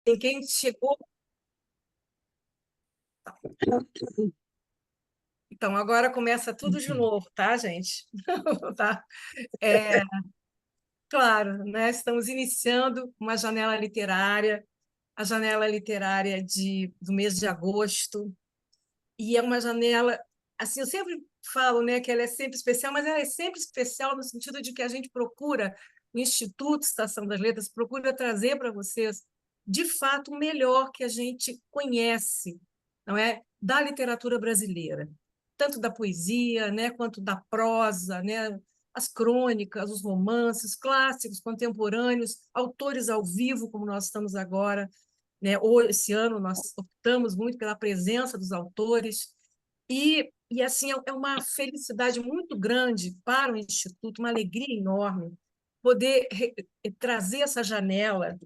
Tem quem chegou. Então, agora começa tudo de Enfim. novo, tá, gente? Tá? É, claro, né? Estamos iniciando uma janela literária, a janela literária do mês de agosto, e é uma janela, assim, eu sempre falo, né, que ela é sempre especial, mas ela é sempre especial no sentido de que a gente procura, o Instituto Estação das Letras procura trazer para vocês, de fato, o melhor que a gente conhece, não é, da literatura brasileira, tanto da poesia, né, quanto da prosa, né, as crônicas, os romances clássicos, contemporâneos, autores ao vivo, como nós estamos agora, né? Esse ano nós optamos muito pela presença dos autores e assim é uma felicidade muito grande para o Instituto, uma alegria enorme poder trazer essa janela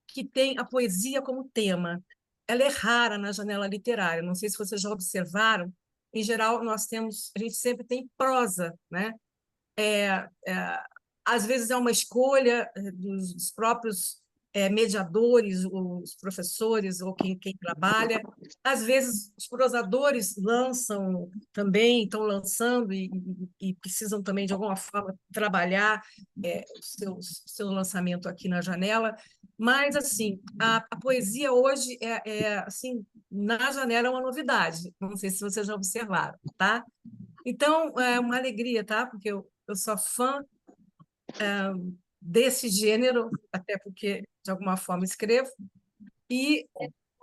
que tem a poesia como tema. Ela é rara na janela literária. Não sei se vocês já observaram. Em geral, a gente sempre tem prosa, né? É, é, Às vezes é uma escolha dos próprios mediadores, os professores ou quem trabalha. Às vezes os prosadores lançam também, estão lançando e precisam também de alguma forma trabalhar seu lançamento aqui na janela. Mas assim, a poesia hoje assim na janela é uma novidade. Não sei se vocês já observaram, tá? Então, é uma alegria, tá? Porque eu sou fã desse gênero, até porque, de alguma forma, escrevo, e,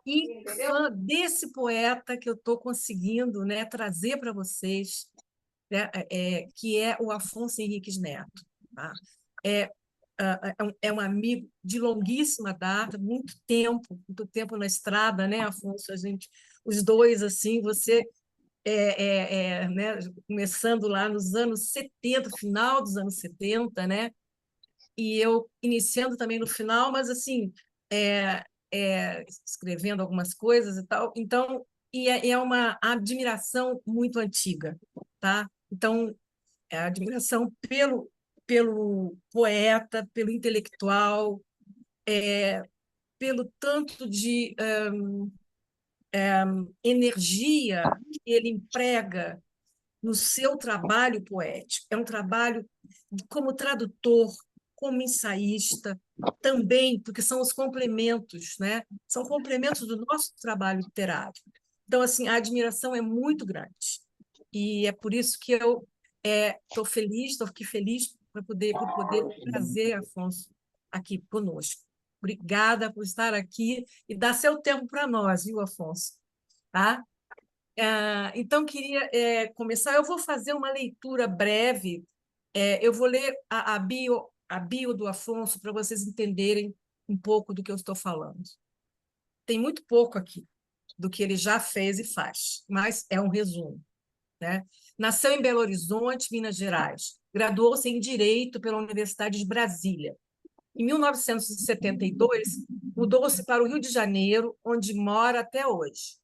e fã desse poeta que eu estou conseguindo, né, trazer para vocês, né, que é o Afonso Henriques Neto. Tá? É, é um amigo de longuíssima data, muito tempo na estrada, né, Afonso? Os dois, assim, você né, começando lá nos anos 70, final dos anos 70, né? E eu iniciando também no final, mas assim, escrevendo algumas coisas e tal. Então, é uma admiração muito antiga, tá? Então, é a admiração pelo poeta, pelo intelectual, pelo tanto de energia que ele emprega no seu trabalho poético. É um trabalho como tradutor, como ensaísta, também, porque são os complementos, né? São complementos do nosso trabalho literário. Então, assim, a admiração é muito grande. E é por isso que eu estou aqui feliz por poder trazer Afonso aqui conosco. Obrigada por estar aqui e dar seu tempo para nós, viu, Afonso? Tá? Então, queria começar. Eu vou fazer uma leitura breve. Eu vou ler a bio do Afonso para vocês entenderem um pouco do que eu estou falando. Tem muito pouco aqui do que ele já fez e faz, mas é um resumo. Né? Nasceu em Belo Horizonte, Minas Gerais. Graduou-se em Direito pela Universidade de Brasília. Em 1972, mudou-se para o Rio de Janeiro, onde mora até hoje.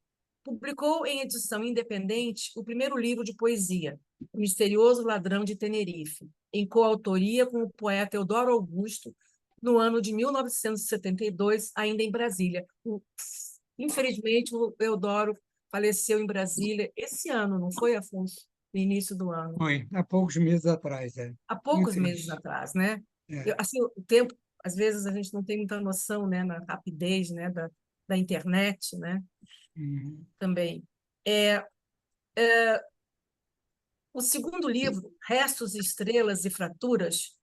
Publicou em edição independente o primeiro livro de poesia, O Misterioso Ladrão de Tenerife, em coautoria com o poeta Eudoro Augusto, no ano de 1972, ainda em Brasília. Infelizmente, o Eudoro faleceu em Brasília esse ano, não foi, Afonso? No início do ano. Foi, há poucos meses atrás, é. Há Muito poucos meses triste. atrás, né? É. Assim, o tempo, às vezes a gente não tem muita noção, né, na rapidez, né, da internet, né, Uhum. também. O segundo livro, Restos, Estrelas e Fraturas,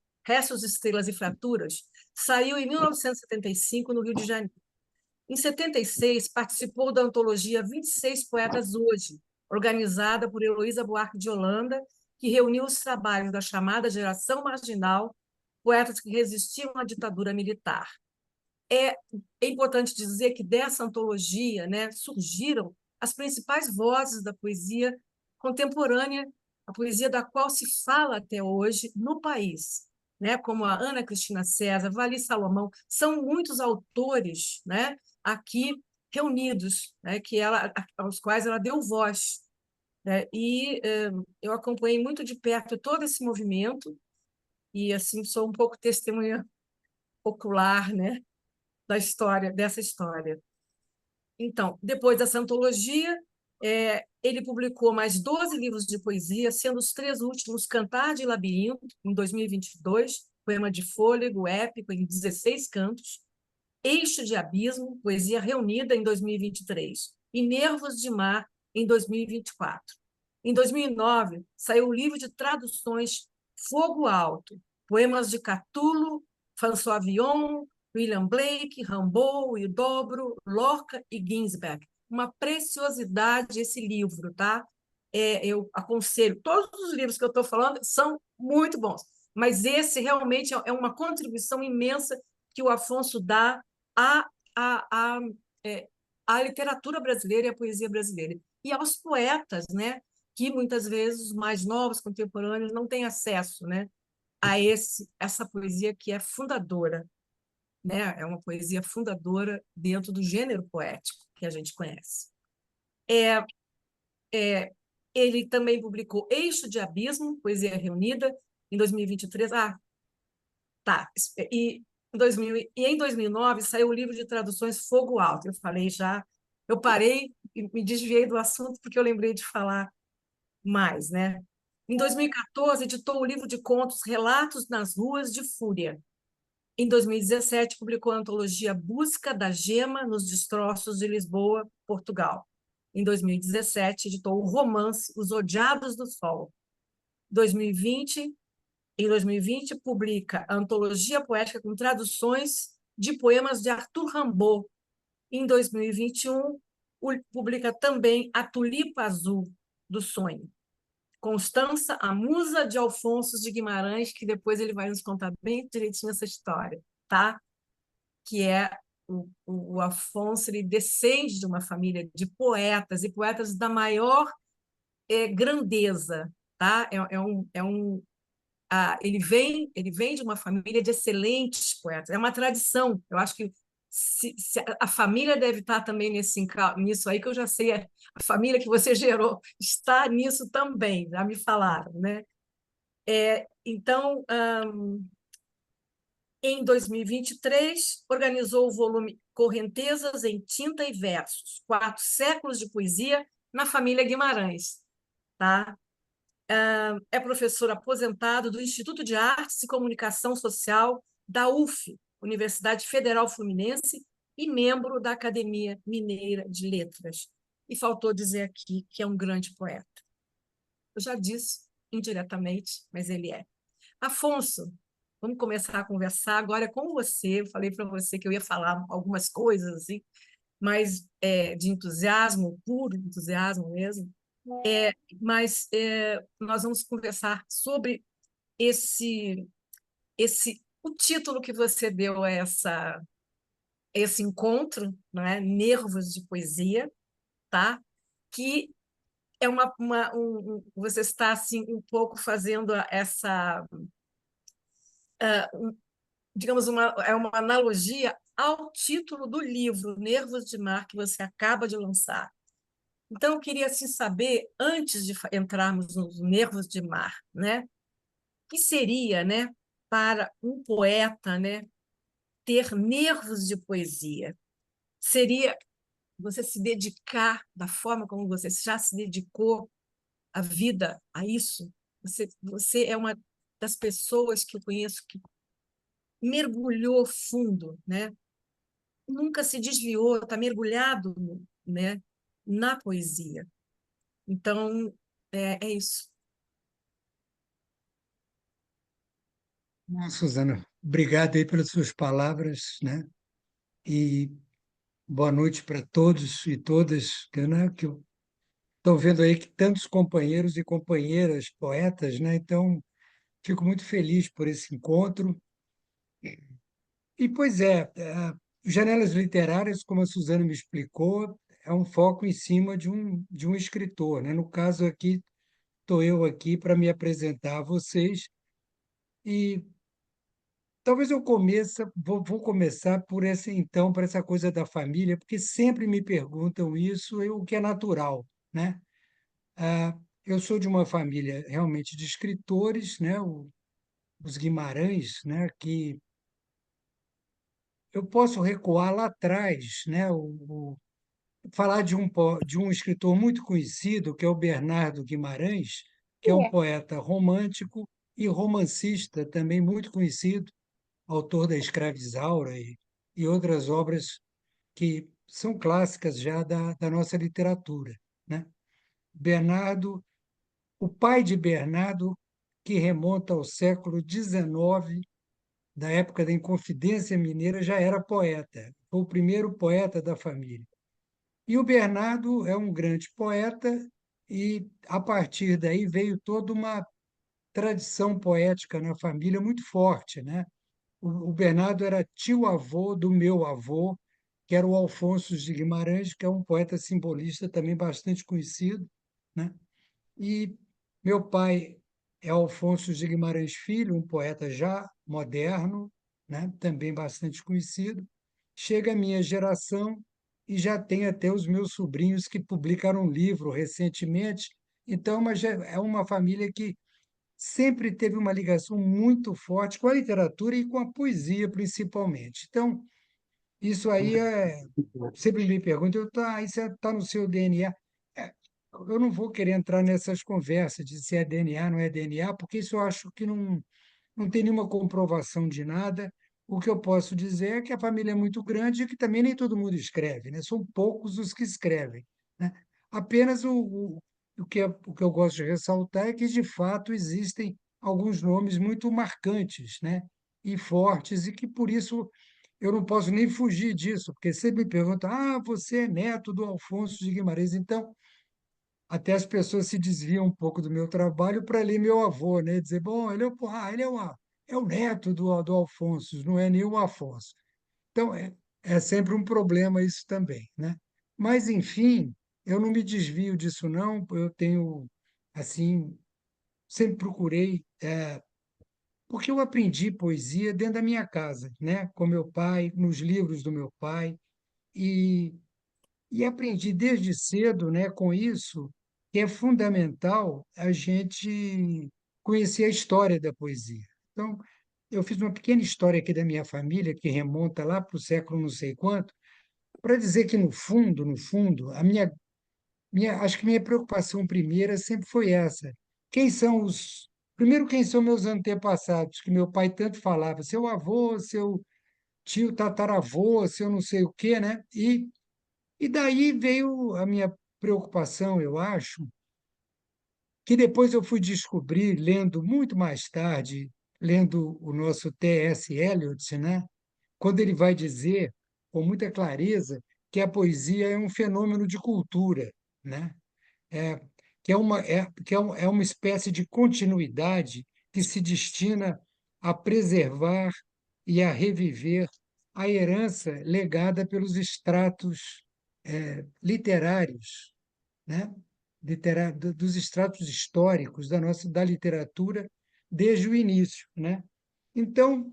saiu em 1975 no Rio de Janeiro. Em 76, participou da antologia 26 Poetas Hoje, organizada por Heloísa Buarque de Holanda, que reuniu os trabalhos da chamada geração marginal, poetas que resistiam à ditadura militar. É, é importante dizer que dessa antologia, né, surgiram as principais vozes da poesia contemporânea, a poesia da qual se fala até hoje no país, né, como a Ana Cristina César, Vali Salomão, são muitos autores, né, aqui reunidos, né, aos quais ela deu voz. Né, eu acompanhei muito de perto todo esse movimento e assim sou um pouco testemunha ocular, né, da história, dessa história. Então, depois dessa antologia, ele publicou mais 12 livros de poesia, sendo os 3 últimos Cantar de Labirinto, em 2022, poema de fôlego épico em 16 cantos, Eixo de Abismo, poesia reunida em 2023, e Nervos de Mar, em 2024. Em 2009, saiu o livro de traduções Fogo Alto, poemas de Catulo, François Villon, William Blake, Rimbaud, Huidobro, Lorca e Ginsberg. Uma preciosidade esse livro, tá? Eu aconselho, todos os livros que eu estou falando são muito bons, mas esse realmente é uma contribuição imensa que o Afonso dá à, à, à, é, à literatura brasileira e à poesia brasileira. E aos poetas, né? Que muitas vezes os mais novos, contemporâneos, não têm acesso, né? A essa poesia que é fundadora, né? É uma poesia fundadora dentro do gênero poético que a gente conhece. Ele também publicou Eixo de Abismo, poesia reunida, em 2023. Tá. Em 2009 saiu o livro de traduções Fogo Alto. Eu falei já, eu parei e me desviei do assunto porque eu lembrei de falar mais, né? Em 2014, editou o livro de contos Relatos nas Ruas de Fúria. Em 2017, publicou a antologia Busca da Gema nos Destroços de Lisboa, Portugal. Em 2017, editou o romance Os Odiados do Sol. 2020, em 2020, publica a antologia poética com traduções de poemas de Arthur Rimbaud. Em 2021, publica também A Tulipa Azul do Sonho. Constança, a musa de Alfonso de Guimarães, que depois ele vai nos contar bem direitinho essa história, tá? Que é o Afonso, ele descende de uma família de poetas, e poetas da maior grandeza, tá? Ele vem de uma família de excelentes poetas, é uma tradição. Eu acho que se a família deve estar também nisso aí, que eu já sei, a família que você gerou está nisso também, já me falaram, né? Então, em 2023, organizou o volume Correntezas em Tinta e Versos, 4 séculos de poesia na família Guimarães. Tá? É professor aposentado do Instituto de Artes e Comunicação Social da UF, Universidade Federal Fluminense, e membro da Academia Mineira de Letras. E faltou dizer aqui que é um grande poeta. Eu já disse indiretamente, mas ele é. Afonso, vamos começar a conversar agora com você. Eu falei para você que eu ia falar algumas coisas, assim, mas de entusiasmo, puro entusiasmo mesmo. Mas nós vamos conversar sobre o título que você deu a esse encontro, né? Nervos de Poesia, tá? Que é você está assim um pouco fazendo digamos, é uma analogia ao título do livro Nervos de Mar que você acaba de lançar. Então, eu queria assim, saber, antes de entrarmos nos Nervos de Mar, né, que seria, né, para um poeta, né, ter nervos de poesia? Seria você se dedicar da forma como você já se dedicou a vida a isso? Você é uma das pessoas que eu conheço que mergulhou fundo, né? Nunca se desviou, está mergulhado, né, na poesia. Então, é isso. Bom, Suzana, obrigado aí pelas suas palavras, né? E boa noite para todos e todas, que eu estou vendo aí que tantos companheiros e companheiras poetas, né? Então, fico muito feliz por esse encontro. E, pois janelas literárias, como a Suzana me explicou, é um foco em cima de um escritor, né? No caso aqui, estou eu aqui para me apresentar a vocês e talvez eu vou começar por por essa coisa da família, porque sempre me perguntam isso, o que é natural, né? Eu sou de uma família realmente de escritores, né? Os Guimarães, né? Que eu posso recuar lá atrás, né? Falar de um escritor muito conhecido, que é o Bernardo Guimarães, que é um poeta romântico e romancista também muito conhecido, autor da Escravizaura e outras obras que são clássicas já da nossa literatura, né? Bernardo, o pai de Bernardo, que remonta ao século XIX, da época da Inconfidência Mineira, já era poeta. Foi o primeiro poeta da família. E o Bernardo é um grande poeta e, a partir daí, veio toda uma tradição poética na família muito forte, né? O Bernardo era tio-avô do meu avô, que era o Alfonso de Guimarães, que é um poeta simbolista também bastante conhecido, né? E meu pai é Alfonso de Guimarães Filho, um poeta já moderno, né? Também bastante conhecido. Chega a minha geração e já tem até os meus sobrinhos que publicaram um livro recentemente. Então, é uma família que sempre teve uma ligação muito forte com a literatura e com a poesia, principalmente. Então, isso aí é. Sempre me perguntam, tá, isso está no seu DNA. É, eu não vou querer entrar nessas conversas de se é DNA, não é DNA, porque isso eu acho que não tem nenhuma comprovação de nada. O que eu posso dizer é que a família é muito grande e que também nem todo mundo escreve, né? São poucos os que escrevem, né? Apenas o que eu gosto de ressaltar é que, de fato, existem alguns nomes muito marcantes, né? E fortes, e que, por isso, eu não posso nem fugir disso, porque sempre me perguntam: você é neto do Alfonso de Guimarães. Então, até as pessoas se desviam um pouco do meu trabalho para ler meu avô, né? Dizer, bom, é o neto do Alfonso, não é nenhum Afonso. Então, é sempre um problema isso também, né? Mas, enfim, eu não me desvio disso, não. Eu tenho, assim, sempre procurei, porque eu aprendi poesia dentro da minha casa, né? Com meu pai, nos livros do meu pai, e e aprendi desde cedo, né, com isso, que é fundamental a gente conhecer a história da poesia. Então, eu fiz uma pequena história aqui da minha família, que remonta lá para o século não sei quanto, para dizer que, no fundo, acho que minha preocupação primeira sempre foi essa. Quem são os. Primeiro, quem são meus antepassados, que meu pai tanto falava, seu avô, seu tio tataravô, seu não sei o quê, né? E daí veio a minha preocupação, eu acho, que depois eu fui descobrir, lendo muito mais tarde, lendo o nosso T.S. Eliot, né? Quando ele vai dizer, com muita clareza, que a poesia é um fenômeno de cultura, né? É, que é uma espécie de continuidade que se destina a preservar e a reviver a herança legada pelos estratos literários, né? Dos estratos históricos da literatura desde o início, né? Então,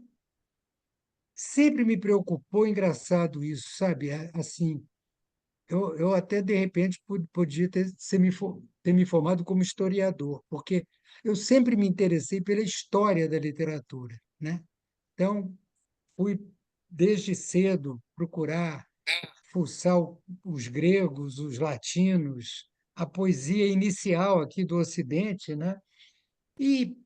sempre me preocupou, engraçado isso, sabe? Assim, eu até, de repente, podia ter me formado como historiador, porque eu sempre me interessei pela história da literatura, né? Então, fui, desde cedo, procurar fuçar os gregos, os latinos, a poesia inicial aqui do Ocidente, né? E,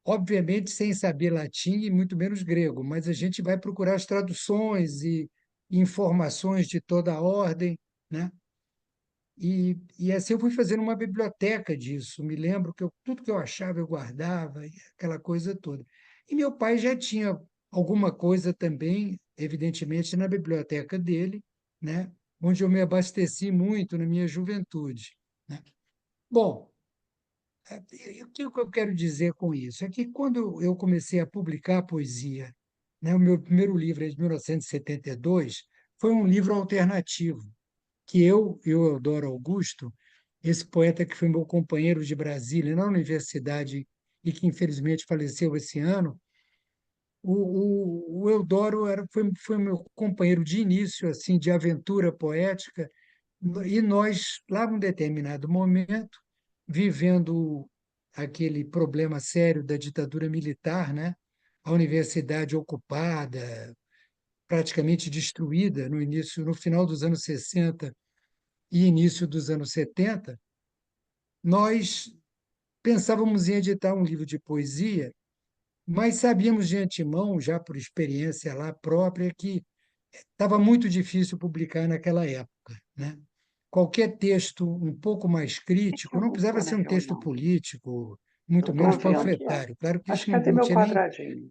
obviamente, sem saber latim e muito menos grego, mas a gente vai procurar as traduções e informações de toda a ordem, né? E assim eu fui fazendo uma biblioteca disso. Me lembro que tudo que eu achava eu guardava, e aquela coisa toda. E meu pai já tinha alguma coisa também, evidentemente, na biblioteca dele, né? Onde eu me abasteci muito na minha juventude, né? Bom, o que eu quero dizer com isso? É que quando eu comecei a publicar poesia, né, o meu primeiro livro é de 1972, foi um livro alternativo que eu, Eudoro Augusto, esse poeta que foi meu companheiro de Brasília na universidade e que infelizmente faleceu esse ano, o Eudoro foi meu companheiro de início, assim, de aventura poética, e nós, lá num determinado momento, vivendo aquele problema sério da ditadura militar, né? A universidade ocupada, praticamente destruída no final dos anos 60 e início dos anos 70, nós pensávamos em editar um livro de poesia, mas sabíamos de antemão, já por experiência lá própria, que estava muito difícil publicar naquela época, né? Qualquer texto um pouco mais Que crítico, não precisava derrubou na ser um texto reunião? político, Eu muito estou menos vendo aqui, ó. panfletário. Claro que Mas isso cadê não meu tinha nem quadradinho?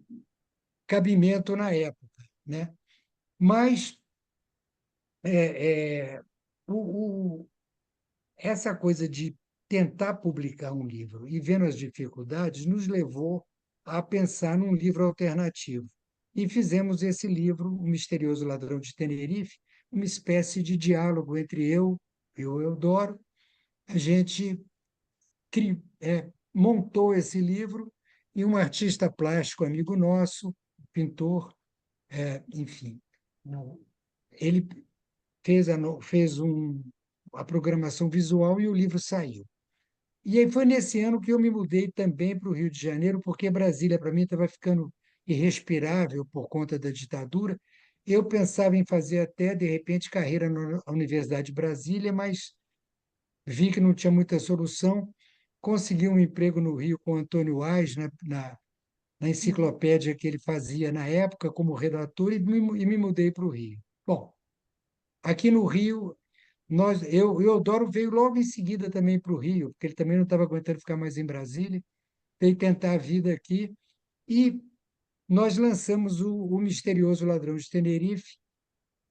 cabimento na época, né? Mas é, é, o, o- essa coisa de tentar publicar um livro e vendo as dificuldades nos levou a pensar num livro alternativo. E fizemos esse livro, O Misterioso Ladrão de Tenerife, uma espécie de diálogo entre eu e o Eudoro. A gente montou esse livro e um artista plástico amigo nosso, pintor, enfim, ele fez a programação visual e o livro saiu. E aí foi nesse ano que eu me mudei também para o Rio de Janeiro, porque Brasília, para mim, estava ficando irrespirável por conta da ditadura. Eu pensava em fazer até, de repente, carreira na Universidade de Brasília, mas vi que não tinha muita solução. Consegui um emprego no Rio com Antônio Ais, na enciclopédia que ele fazia na época, como redator, e me mudei para o Rio. Bom, aqui no Rio, o Eudoro veio logo em seguida também para o Rio, porque ele também não estava aguentando ficar mais em Brasília, veio tentar a vida aqui, e nós lançamos o Misterioso Ladrão de Tenerife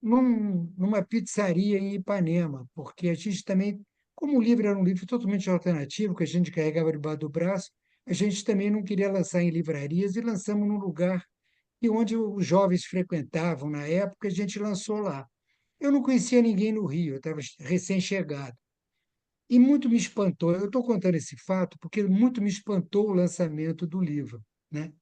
numa pizzaria em Ipanema, porque a gente também, como o livro era um livro totalmente alternativo, que a gente carregava debaixo do braço, a gente também não queria lançar em livrarias e lançamos num lugar e onde os jovens frequentavam na época, a gente lançou lá. Eu não conhecia ninguém no Rio, eu estava recém-chegado. E muito me espantou, eu estou contando esse fato porque muito me espantou o lançamento do livro, né?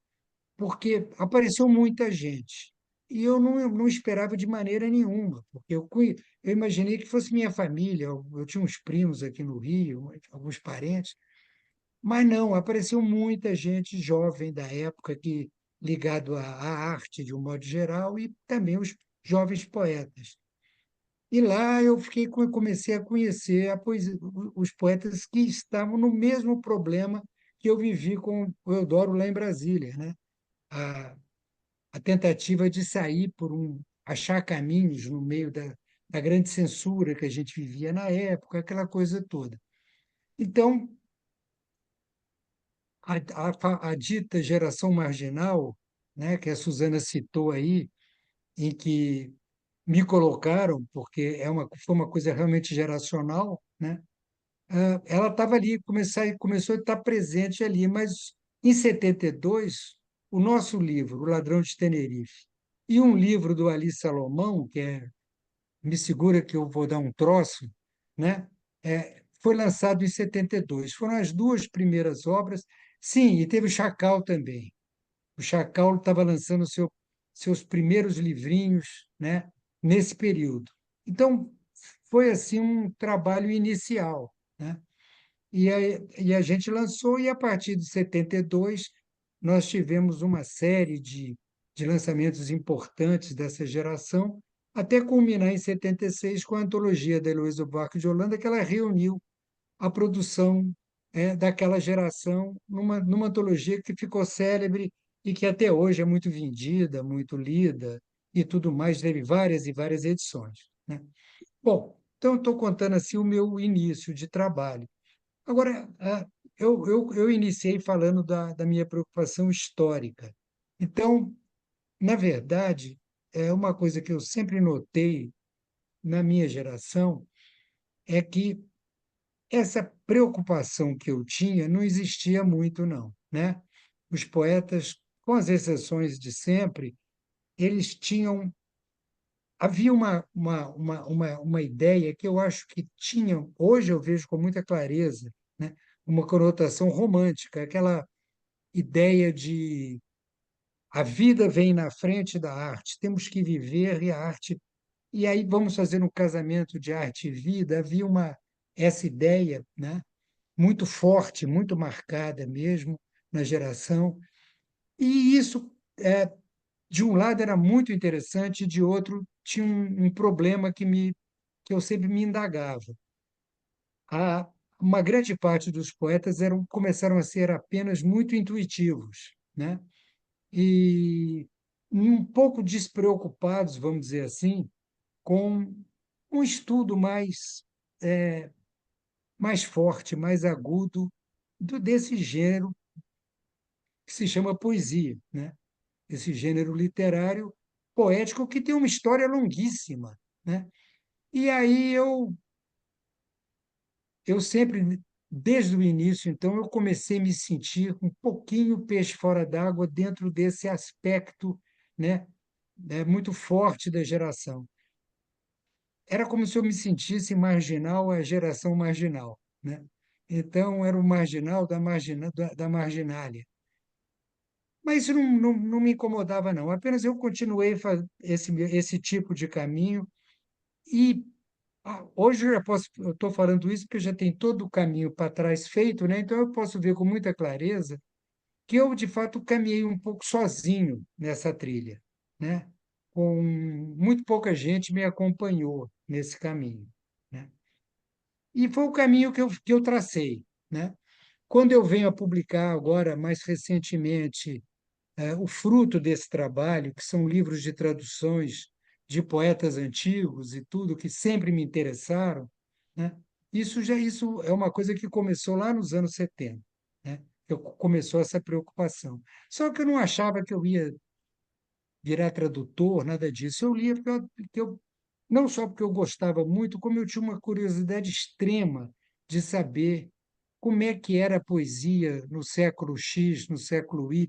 Porque apareceu muita gente. E eu não esperava de maneira nenhuma, porque eu imaginei que fosse minha família, eu tinha uns primos aqui no Rio, alguns parentes, mas não, apareceu muita gente jovem da época que ligado à arte de um modo geral e também os jovens poetas. E lá eu comecei a conhecer a poesia, os poetas que estavam no mesmo problema que eu vivi com o Eudoro lá em Brasília, né? A, a tentativa de sair achar caminhos no meio da grande censura que a gente vivia na época, aquela coisa toda. Então, a dita geração marginal, né, que a Suzana citou aí, em que me colocaram, porque foi uma coisa realmente geracional, né? Ela estava ali, começou a estar presente ali, mas em 72, o nosso livro, O Ladrão de Tenerife, e um livro do Ali Salomão, que é Me Segura que eu vou dar um troço, né? Foi lançado em 72. Foram as duas primeiras obras. Sim, e teve o Chacal também. O Chacal estava lançando seus primeiros livrinhos, né, nesse período. Então, foi assim um trabalho inicial, né? E a gente lançou, e a partir de 72, nós tivemos uma série de lançamentos importantes dessa geração, até culminar em 76 com a antologia da Heloísa Buarque de Holanda, que ela reuniu a produção daquela geração numa antologia que ficou célebre e que até hoje é muito vendida, muito lida e tudo mais, teve várias e várias edições, né? Bom, então estou contando assim o meu início de trabalho. Agora, eu iniciei falando da minha preocupação histórica. Então, na verdade, é uma coisa que eu sempre notei na minha geração é que essa preocupação que eu tinha não existia muito, não, né? Os poetas, com as exceções de sempre, eles tinham. Havia uma ideia que eu acho que tinha, hoje eu vejo com muita clareza, né? Uma conotação romântica, aquela ideia de a vida vem na frente da arte, temos que viver e a arte. E aí vamos fazer um casamento de arte e vida. Havia essa ideia, né? Muito forte, muito marcada mesmo na geração. E isso de um lado era muito interessante, de outro tinha um problema que eu sempre me indagava. A, uma grande parte dos poetas começaram a ser apenas muito intuitivos, né? E um pouco despreocupados, vamos dizer assim, com um estudo mais forte, mais agudo desse gênero que se chama poesia, né? Esse gênero literário poético que tem uma história longuíssima, né? E aí eu sempre, desde o início, então, eu comecei a me sentir um pouquinho peixe fora d'água dentro desse aspecto, né, muito forte da geração. Era como se eu me sentisse marginal à geração marginal, né? Então, era o marginal da marginália. Mas isso não me incomodava, não. Apenas eu continuei esse tipo de caminho e hoje eu estou falando isso porque já tem todo o caminho para trás feito, né? Então eu posso ver com muita clareza que eu, de fato, caminhei um pouco sozinho nessa trilha, né? Com muito pouca gente me acompanhou nesse caminho, né? E foi o caminho que eu tracei, né? Quando eu venho a publicar agora, mais recentemente, o fruto desse trabalho, que são livros de traduções de poetas antigos e tudo, que sempre me interessaram, né? Isso é uma coisa que começou lá nos anos 70, né? Começou essa preocupação. Só que eu não achava que eu ia virar tradutor, nada disso. Eu lia não só porque eu gostava muito, como eu tinha uma curiosidade extrema de saber como é que era a poesia no século X, no século Y,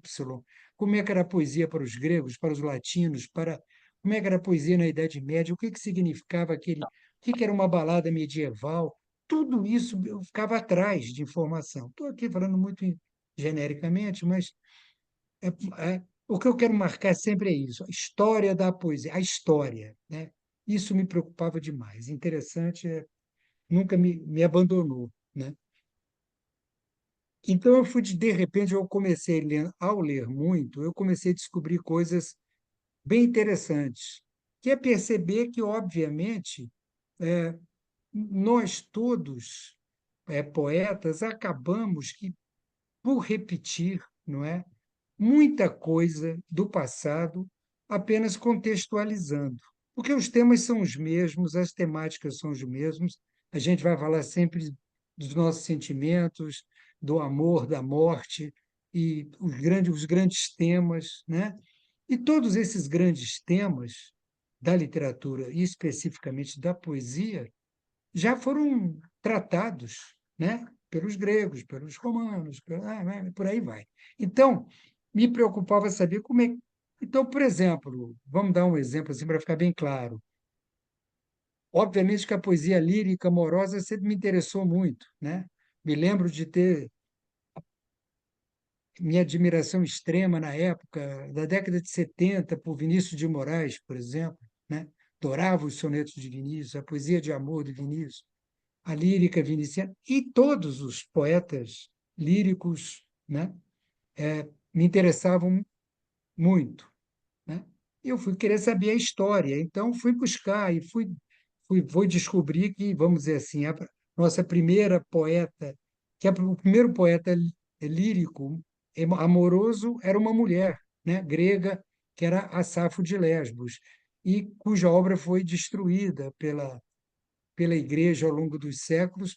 como é que era a poesia para os gregos, para os latinos, como é que era a poesia na Idade Média, o que significava o que era uma balada medieval, tudo isso eu ficava atrás de informação. Estou aqui falando muito genericamente, mas é, o que eu quero marcar sempre é isso, a história da poesia, a história, né? Isso me preocupava demais. Interessante, nunca me abandonou, né? Então, de repente, eu comecei a ler, ao ler muito, eu comecei a descobrir coisas bem interessantes, que é perceber que, obviamente, é, nós todos, poetas, acabamos que, por repetir, não é, muita coisa do passado, apenas contextualizando. Porque os temas são os mesmos, as temáticas são os mesmos, a gente vai falar sempre dos nossos sentimentos, do amor, da morte, e os grandes temas, né? E todos esses grandes temas da literatura, e especificamente da poesia, já foram tratados, né, pelos gregos, pelos romanos, por aí vai. Então, me preocupava saber como é. Então, por exemplo, vamos dar um exemplo assim para ficar bem claro. Obviamente que a poesia lírica amorosa sempre me interessou muito, né? Me lembro de ter minha admiração extrema na época da década de 70 por Vinícius de Moraes, por exemplo, né? Adorava os sonetos de Vinícius, a poesia de amor de Vinícius, a lírica viniciana e todos os poetas líricos, né, me interessavam muito, né? Eu fui querer saber a história, então fui buscar e fui descobrir que, vamos dizer assim, a nossa primeira poeta, o primeiro poeta lírico amoroso era uma mulher, né, grega, que era a Safo de Lesbos, e cuja obra foi destruída pela Igreja ao longo dos séculos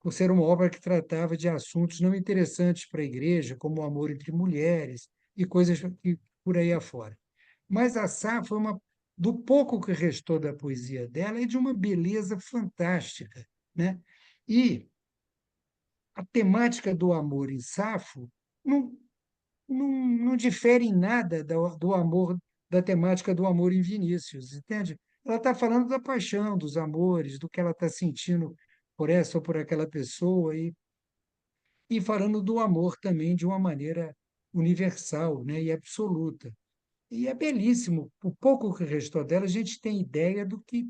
por ser uma obra que tratava de assuntos não interessantes para a Igreja, como o amor entre mulheres e coisas que por aí afora. Mas a Sá foi do pouco que restou da poesia dela é de uma beleza fantástica, né? E a temática do amor em Safo não, não difere em nada do amor, da temática do amor em Vinícius, entende? Ela está falando da paixão, dos amores, do que ela está sentindo por essa ou por aquela pessoa, e falando do amor também de uma maneira universal, né, e absoluta. E é belíssimo. O pouco que restou dela, a gente tem ideia do que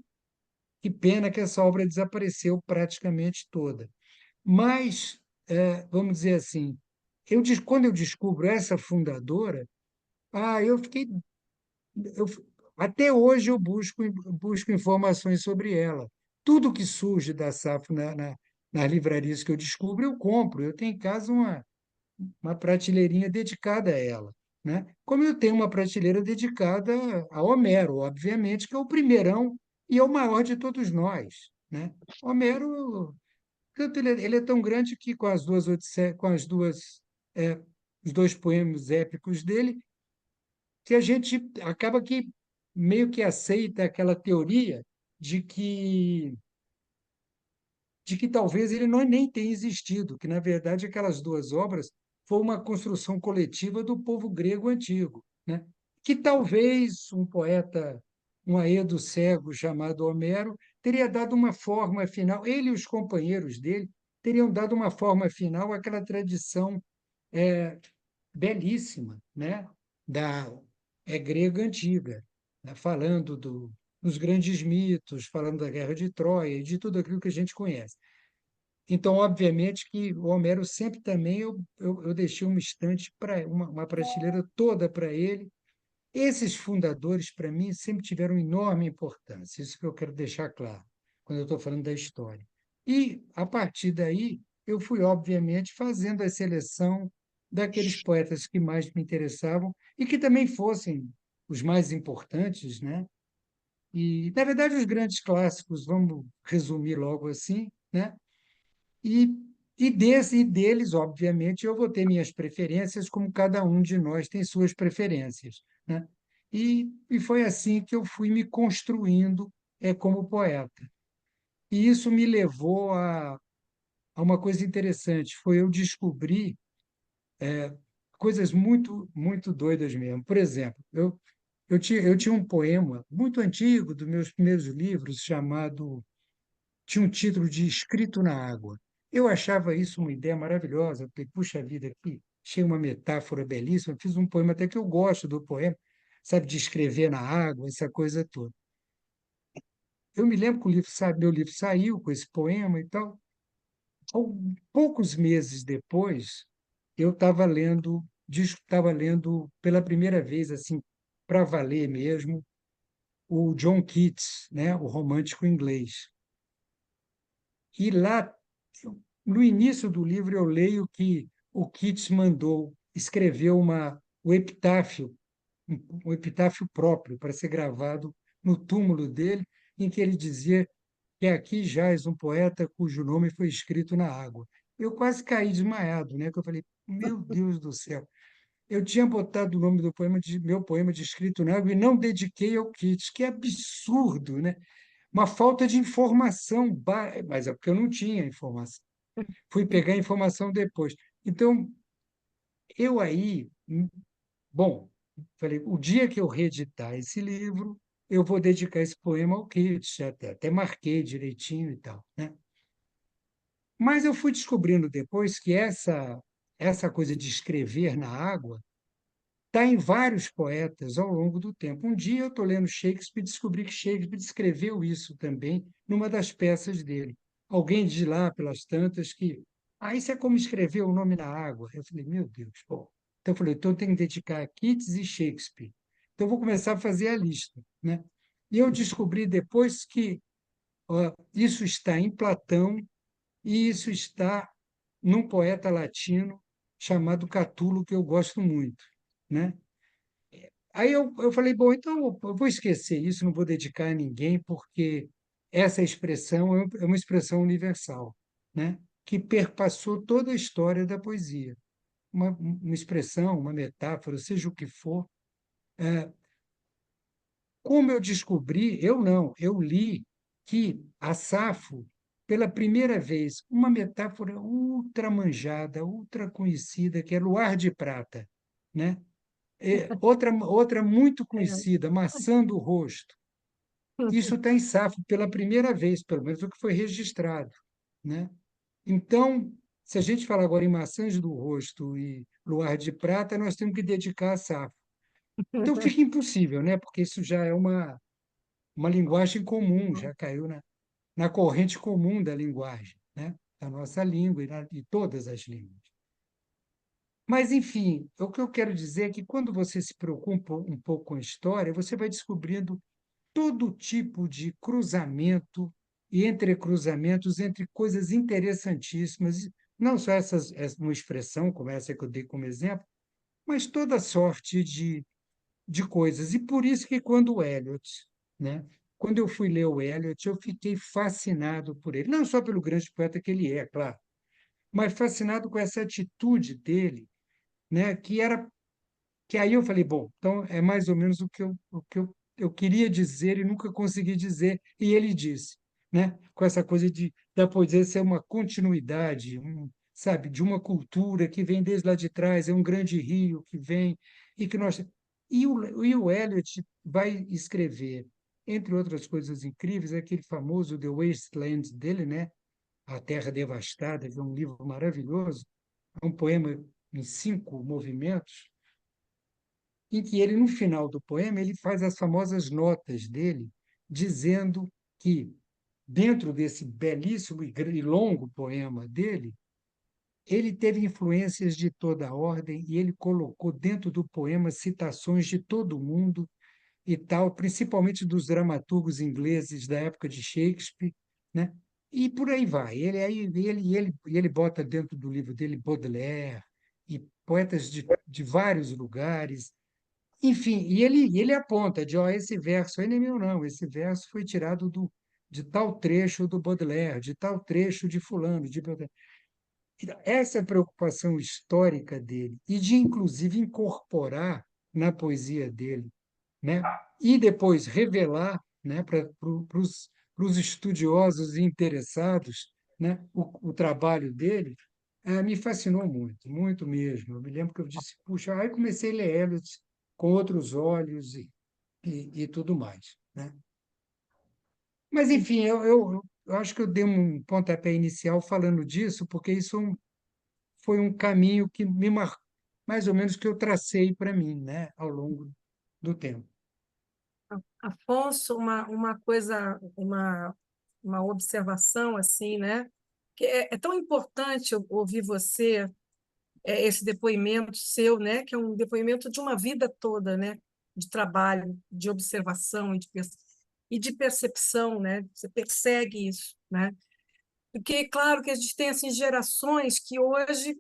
pena que essa obra desapareceu praticamente toda. Mas, vamos dizer assim, quando eu descubro essa fundadora, eu fiquei eu, até hoje eu busco informações sobre ela. Tudo que surge da Safo nas livrarias que eu descubro, eu compro. Eu tenho em casa uma prateleirinha dedicada a ela, né? Como eu tenho uma prateleira dedicada a Homero, obviamente, que é o primeirão e é o maior de todos nós, né? Homero, tanto ele é tão grande que com as duas com as duas os dois poemas épicos dele, que a gente acaba que meio que aceita aquela teoria de que talvez ele não nem tenha existido, que na verdade aquelas duas obras foram uma construção coletiva do povo grego antigo, né? Que talvez um poeta, um aedo cego chamado Homero, teria dado uma forma final, ele e os companheiros dele teriam dado uma forma final àquela tradição é, belíssima, né? Da grega antiga, né? Falando dos grandes mitos, falando da Guerra de Troia e de tudo aquilo que a gente conhece. Então, obviamente que o Homero sempre também eu deixei uma estante para uma prateleira toda para ele. Esses fundadores, para mim, sempre tiveram enorme importância. Isso que eu quero deixar claro quando eu estou falando da história. E, a partir daí, eu fui, obviamente, fazendo a seleção daqueles poetas que mais me interessavam e que também fossem os mais importantes, né? E, na verdade, os grandes clássicos, vamos resumir logo assim, né? E, e deles, obviamente, eu vou ter minhas preferências, como cada um de nós tem suas preferências, né? E foi assim que eu fui me construindo como poeta. E isso me levou a uma coisa interessante, foi eu descobrir coisas muito, muito doidas mesmo. Por exemplo, eu tinha um poema muito antigo dos meus primeiros livros, tinha um título de Escrito na Água. Eu achava isso uma ideia maravilhosa, porque, puxa vida, aqui, achei uma metáfora belíssima, fiz um poema até que eu gosto do poema, sabe, de escrever na água, essa coisa toda. Eu me lembro que meu livro saiu com esse poema e tal. Poucos meses depois, eu estava lendo pela primeira vez, assim, para valer mesmo, o John Keats, né, o romântico inglês. E lá, no início do livro, eu leio que o Keats escreveu o epitáfio, um epitáfio próprio para ser gravado no túmulo dele, em que ele dizia que aqui jaz um poeta cujo nome foi escrito na água. Eu quase caí desmaiado, né? Que eu falei, meu Deus do céu. Eu tinha botado o nome do poema meu poema de escrito na água e não dediquei ao Keats, que absurdo, né? Uma falta de informação, mas é porque eu não tinha informação. Fui pegar a informação depois. Então, eu aí, bom, falei, o dia que eu reeditar esse livro, eu vou dedicar esse poema ao Keats, até marquei direitinho e tal, né? Mas eu fui descobrindo depois que essa coisa de escrever na água está em vários poetas ao longo do tempo. Um dia eu estou lendo Shakespeare e descobri que Shakespeare escreveu isso também numa das peças dele. Alguém diz lá, pelas tantas, que isso é como escrever o nome na água. Eu falei, meu Deus, bom. Então eu falei, então eu tenho que dedicar a Keats e Shakespeare. Então eu vou começar a fazer a lista, né? E eu descobri depois que isso está em Platão e isso está num poeta latino chamado Catulo, que eu gosto muito, né? Aí eu falei, bom, então eu vou esquecer isso, não vou dedicar a ninguém, porque essa expressão é uma expressão universal, né? Que perpassou toda a história da poesia. Uma expressão, uma metáfora, seja o que for. Como eu descobri, eu não, eu li que a Safo, pela primeira vez, uma metáfora ultra manjada, ultra conhecida, que é Luar de Prata, né? Outra muito conhecida, Maçã do Rosto. Isso está em Safo pela primeira vez, pelo menos o que foi registrado, né? Então, se a gente falar agora em Maçãs do Rosto e Luar de Prata, nós temos que dedicar a Safo. Então fica impossível, né? Porque isso já é uma linguagem comum, já caiu na corrente comum da linguagem, né? Da nossa língua e todas as línguas. Mas, enfim, o que eu quero dizer é que quando você se preocupa um pouco com a história, você vai descobrindo todo tipo de cruzamento e entrecruzamentos entre coisas interessantíssimas, não só uma expressão como essa que eu dei como exemplo, mas toda sorte de coisas. E por isso que quando o Eliot, né, quando eu fui ler o Eliot, eu fiquei fascinado por ele, não só pelo grande poeta que ele é, claro, mas fascinado com essa atitude dele, né, que aí eu falei, bom, então é mais ou menos o que eu queria dizer e nunca consegui dizer, e ele disse, né? Com essa coisa da poesia ser uma continuidade, sabe, de uma cultura que vem desde lá de trás, é um grande rio que vem e que nós. E o Eliot vai escrever, entre outras coisas incríveis, aquele famoso The Wasteland dele, né? A Terra Devastada, que é um livro maravilhoso, é um poema em 5 movimentos, em que ele, no final do poema, ele faz as famosas notas dele, dizendo que, dentro desse belíssimo e longo poema dele, ele teve influências de toda a ordem e ele colocou dentro do poema citações de todo mundo e tal, principalmente dos dramaturgos ingleses da época de Shakespeare, né? E por aí vai. Ele bota dentro do livro dele Baudelaire e poetas de vários lugares, enfim, e ele aponta de, ó, esse verso aí não é meu, não, esse verso foi tirado de tal trecho do Baudelaire, de tal trecho de fulano, de Baudelaire. Então, essa é a preocupação histórica dele, e de, inclusive, incorporar na poesia dele, né? E depois revelar, né, para os estudiosos e interessados, né, o trabalho dele, me fascinou muito, muito mesmo. Eu me lembro que eu disse, puxa, aí comecei a ler Eliot com outros olhos e tudo mais, né? Mas, enfim, eu acho que eu dei um pontapé inicial falando disso, porque isso foi um caminho que me marcou, mais ou menos que eu tracei para mim, né, ao longo do tempo. Afonso, uma coisa, uma observação assim, né? Que é tão importante eu ouvir você, esse depoimento seu, né? Que é um depoimento de uma vida toda, né? De trabalho, de observação e de percepção, né? Você persegue isso, né? Porque, claro, que a gente tem assim gerações que hoje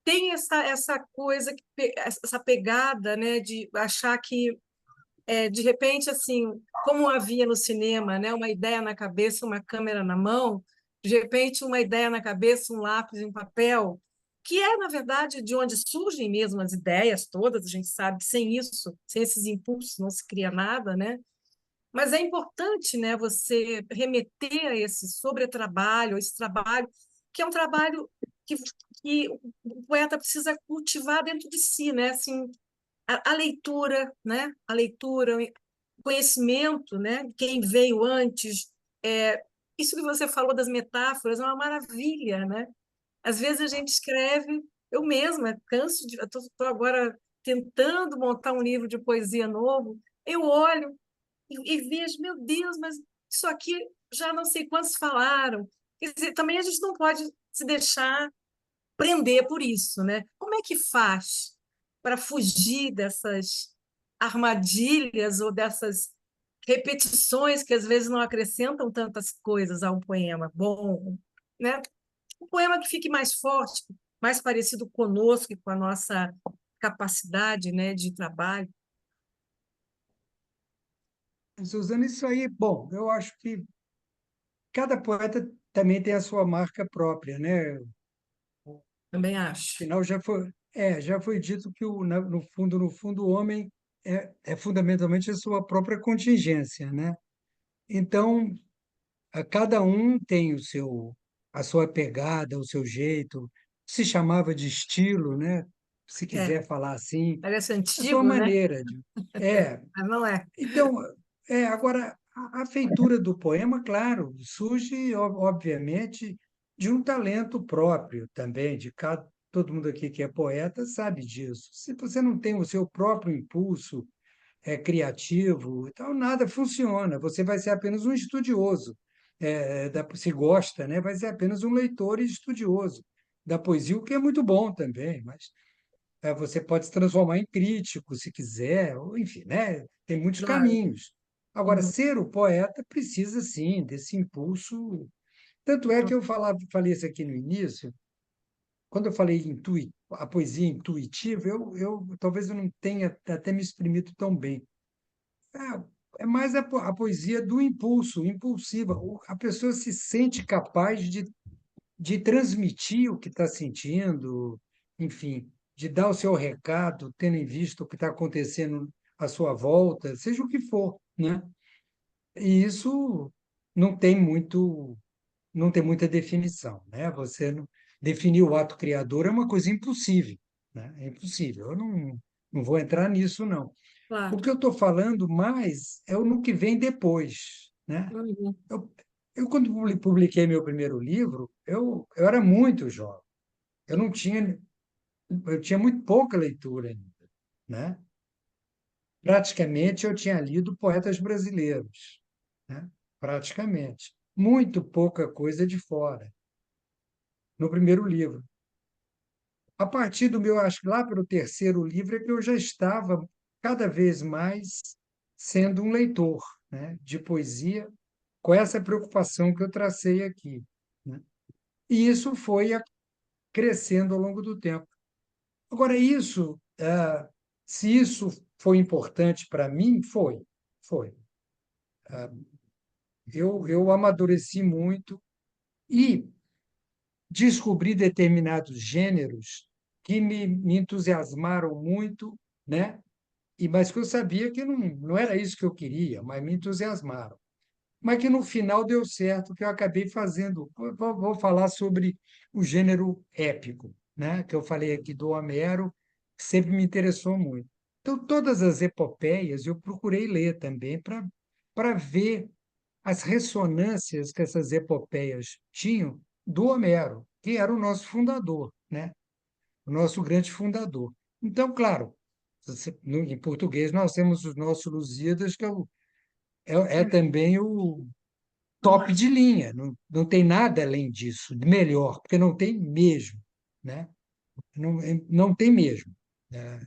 tem essa coisa, essa pegada, né? De achar que de repente, assim, como havia no cinema, né, uma ideia na cabeça, uma câmera na mão, de repente uma ideia na cabeça, um lápis e um papel, que é, na verdade, de onde surgem mesmo as ideias todas, a gente sabe que sem isso, sem esses impulsos, não se cria nada, né? Mas é importante, né, você remeter a esse sobretrabalho, esse trabalho, que é um trabalho que, que o poeta precisa cultivar dentro de si, né? Assim, a leitura, né? A leitura, o conhecimento, né? Quem veio antes. Isso que você falou das metáforas é uma maravilha, né? Às vezes a gente escreve, eu mesma canso de, estou agora tentando montar um livro de poesia novo, eu olho e vejo, meu Deus, mas isso aqui já não sei quantos falaram. Quer dizer, também a gente não pode se deixar prender por isso, né? Como é que faz para fugir dessas armadilhas ou dessas repetições que às vezes não acrescentam tantas coisas a um poema bom, né? Um poema que fique mais forte, mais parecido conosco e com a nossa capacidade, né, de trabalho. Suzana, isso aí, bom, eu acho que cada poeta também tem a sua marca própria, né? Também acho. Afinal, já foi dito que no fundo, o homem é fundamentalmente a sua própria contingência, né? Então, cada um tem a sua pegada, o seu jeito, se chamava de estilo, né? Se É, quiser falar assim, parece a sua antigo, né? maneira de. É, Mas não é. então, agora, a feitura do poema, claro, surge, obviamente, de um talento próprio também, todo mundo aqui que é poeta sabe disso. Se você não tem o seu próprio impulso criativo, então nada funciona, você vai ser apenas um estudioso, se gosta, né? Vai ser apenas um leitor e estudioso da poesia, o que é muito bom também, mas você pode se transformar em crítico, se quiser, ou, enfim, né? Tem muitos Claro. caminhos. Agora, Uhum. ser o poeta precisa, sim, desse impulso. Tanto é que eu falei isso aqui no início, quando eu falei a poesia intuitiva, talvez eu não tenha até me exprimido tão bem. É mais a poesia do impulso, impulsiva. A pessoa se sente capaz de transmitir o que está sentindo, enfim, de dar o seu recado, tendo em vista o que está acontecendo à sua volta, seja o que for, né? E isso não tem muito, não tem muita definição, né? Você não, definir o ato criador é uma coisa impossível, né? É impossível. Eu não vou entrar nisso, não. O Claro. que eu estou falando mais é no que vem depois, né? Uhum. Eu, quando publiquei meu primeiro livro, eu era muito jovem. Eu não tinha, eu tinha muito pouca leitura ainda, né? Praticamente eu tinha lido poetas brasileiros, né? Praticamente. Muito pouca coisa de fora, no primeiro livro. A partir do meu, acho que lá pelo terceiro livro, é que eu já estava cada vez mais sendo um leitor, né, de poesia, com essa preocupação que eu tracei aqui, né? E isso foi crescendo ao longo do tempo. Agora, se isso foi importante para mim, foi, foi. Eu amadureci muito e descobri determinados gêneros que me entusiasmaram muito, né? Mas que eu sabia que não era isso que eu queria, mas me entusiasmaram. Mas que no final deu certo, que eu acabei fazendo. Vou falar sobre o gênero épico, né? Que eu falei aqui do Homero, que sempre me interessou muito. Então, todas as epopeias eu procurei ler também para ver as ressonâncias que essas epopeias tinham do Homero, que era o nosso fundador, né? O nosso grande fundador. Então, claro, em português nós temos os nossos Lusíadas, que é também o top de linha, não tem nada além disso, de melhor, porque não tem mesmo, né? Não, não tem mesmo. Né?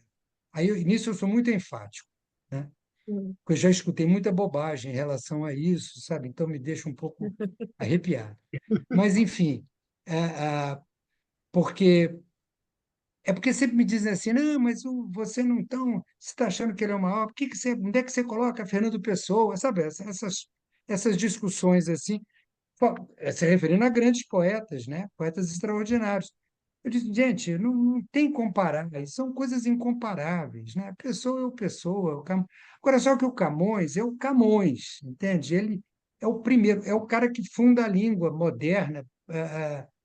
Nisso eu sou muito enfático, né? Uhum. Porque eu já escutei muita bobagem em relação a isso, sabe? Então me deixa um pouco arrepiado. Mas, enfim, é, é, porque porque sempre me dizem assim, não, mas você não tão, você está achando que ele é uma obra, onde é que você coloca Fernando Pessoa, sabe? Essas discussões assim, se referindo a grandes poetas, né? Poetas extraordinários. Eu disse, gente, não tem comparar, são coisas incomparáveis, né? Pessoa é o Pessoa. Agora, só que o Camões é o Camões, entende? Ele é o primeiro, é o cara que funda a língua moderna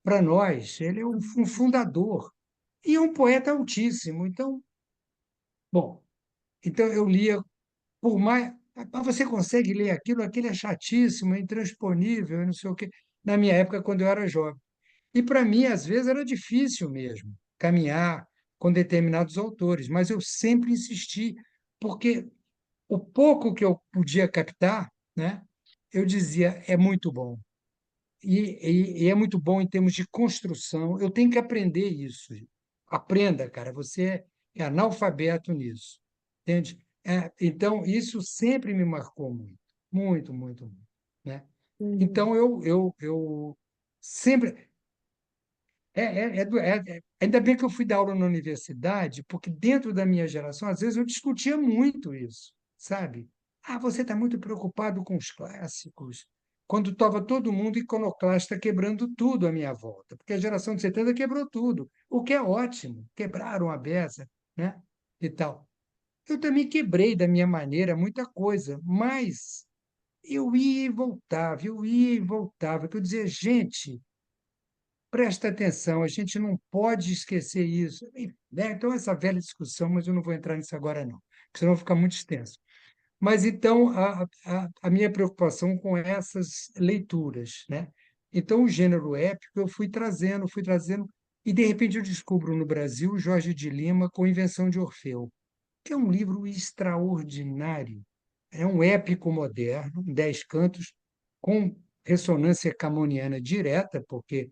para nós, ele é um fundador. E é um poeta altíssimo. Então, bom, então eu lia por mais. Mas você consegue ler aquilo? Aquilo é chatíssimo, é intransponível, é não sei o quê. Na minha época, quando eu era jovem. E para mim, às vezes, era difícil mesmo caminhar com determinados autores, mas eu sempre insisti, porque o pouco que eu podia captar, né, eu dizia, é muito bom. E é muito bom em termos de construção. Eu tenho que aprender isso. Aprenda, cara, você é analfabeto nisso. Entende? Então, isso sempre me marcou muito. Muito, muito, muito. Né? Uhum. Então, eu sempre. Ainda bem que eu fui dar aula na universidade, porque dentro da minha geração, às vezes eu discutia muito isso, sabe? Ah, você está muito preocupado com os clássicos, quando estava todo mundo iconoclasta quebrando tudo à minha volta, porque a geração de 70 quebrou tudo, o que é ótimo, quebraram a beça, né? E tal. Eu também quebrei da minha maneira muita coisa, mas eu ia e voltava, que eu dizia, gente. Presta atenção, a gente não pode esquecer isso. Né? Então, essa velha discussão, mas eu não vou entrar nisso agora, não, porque senão fica muito extenso. Mas, então, a minha preocupação com essas leituras. Né? Então, o gênero épico eu fui trazendo, e, de repente, eu descubro no Brasil Jorge de Lima com Invenção de Orfeu, que é um livro extraordinário. É um épico moderno, em 10 cantos, com ressonância camoniana direta, porque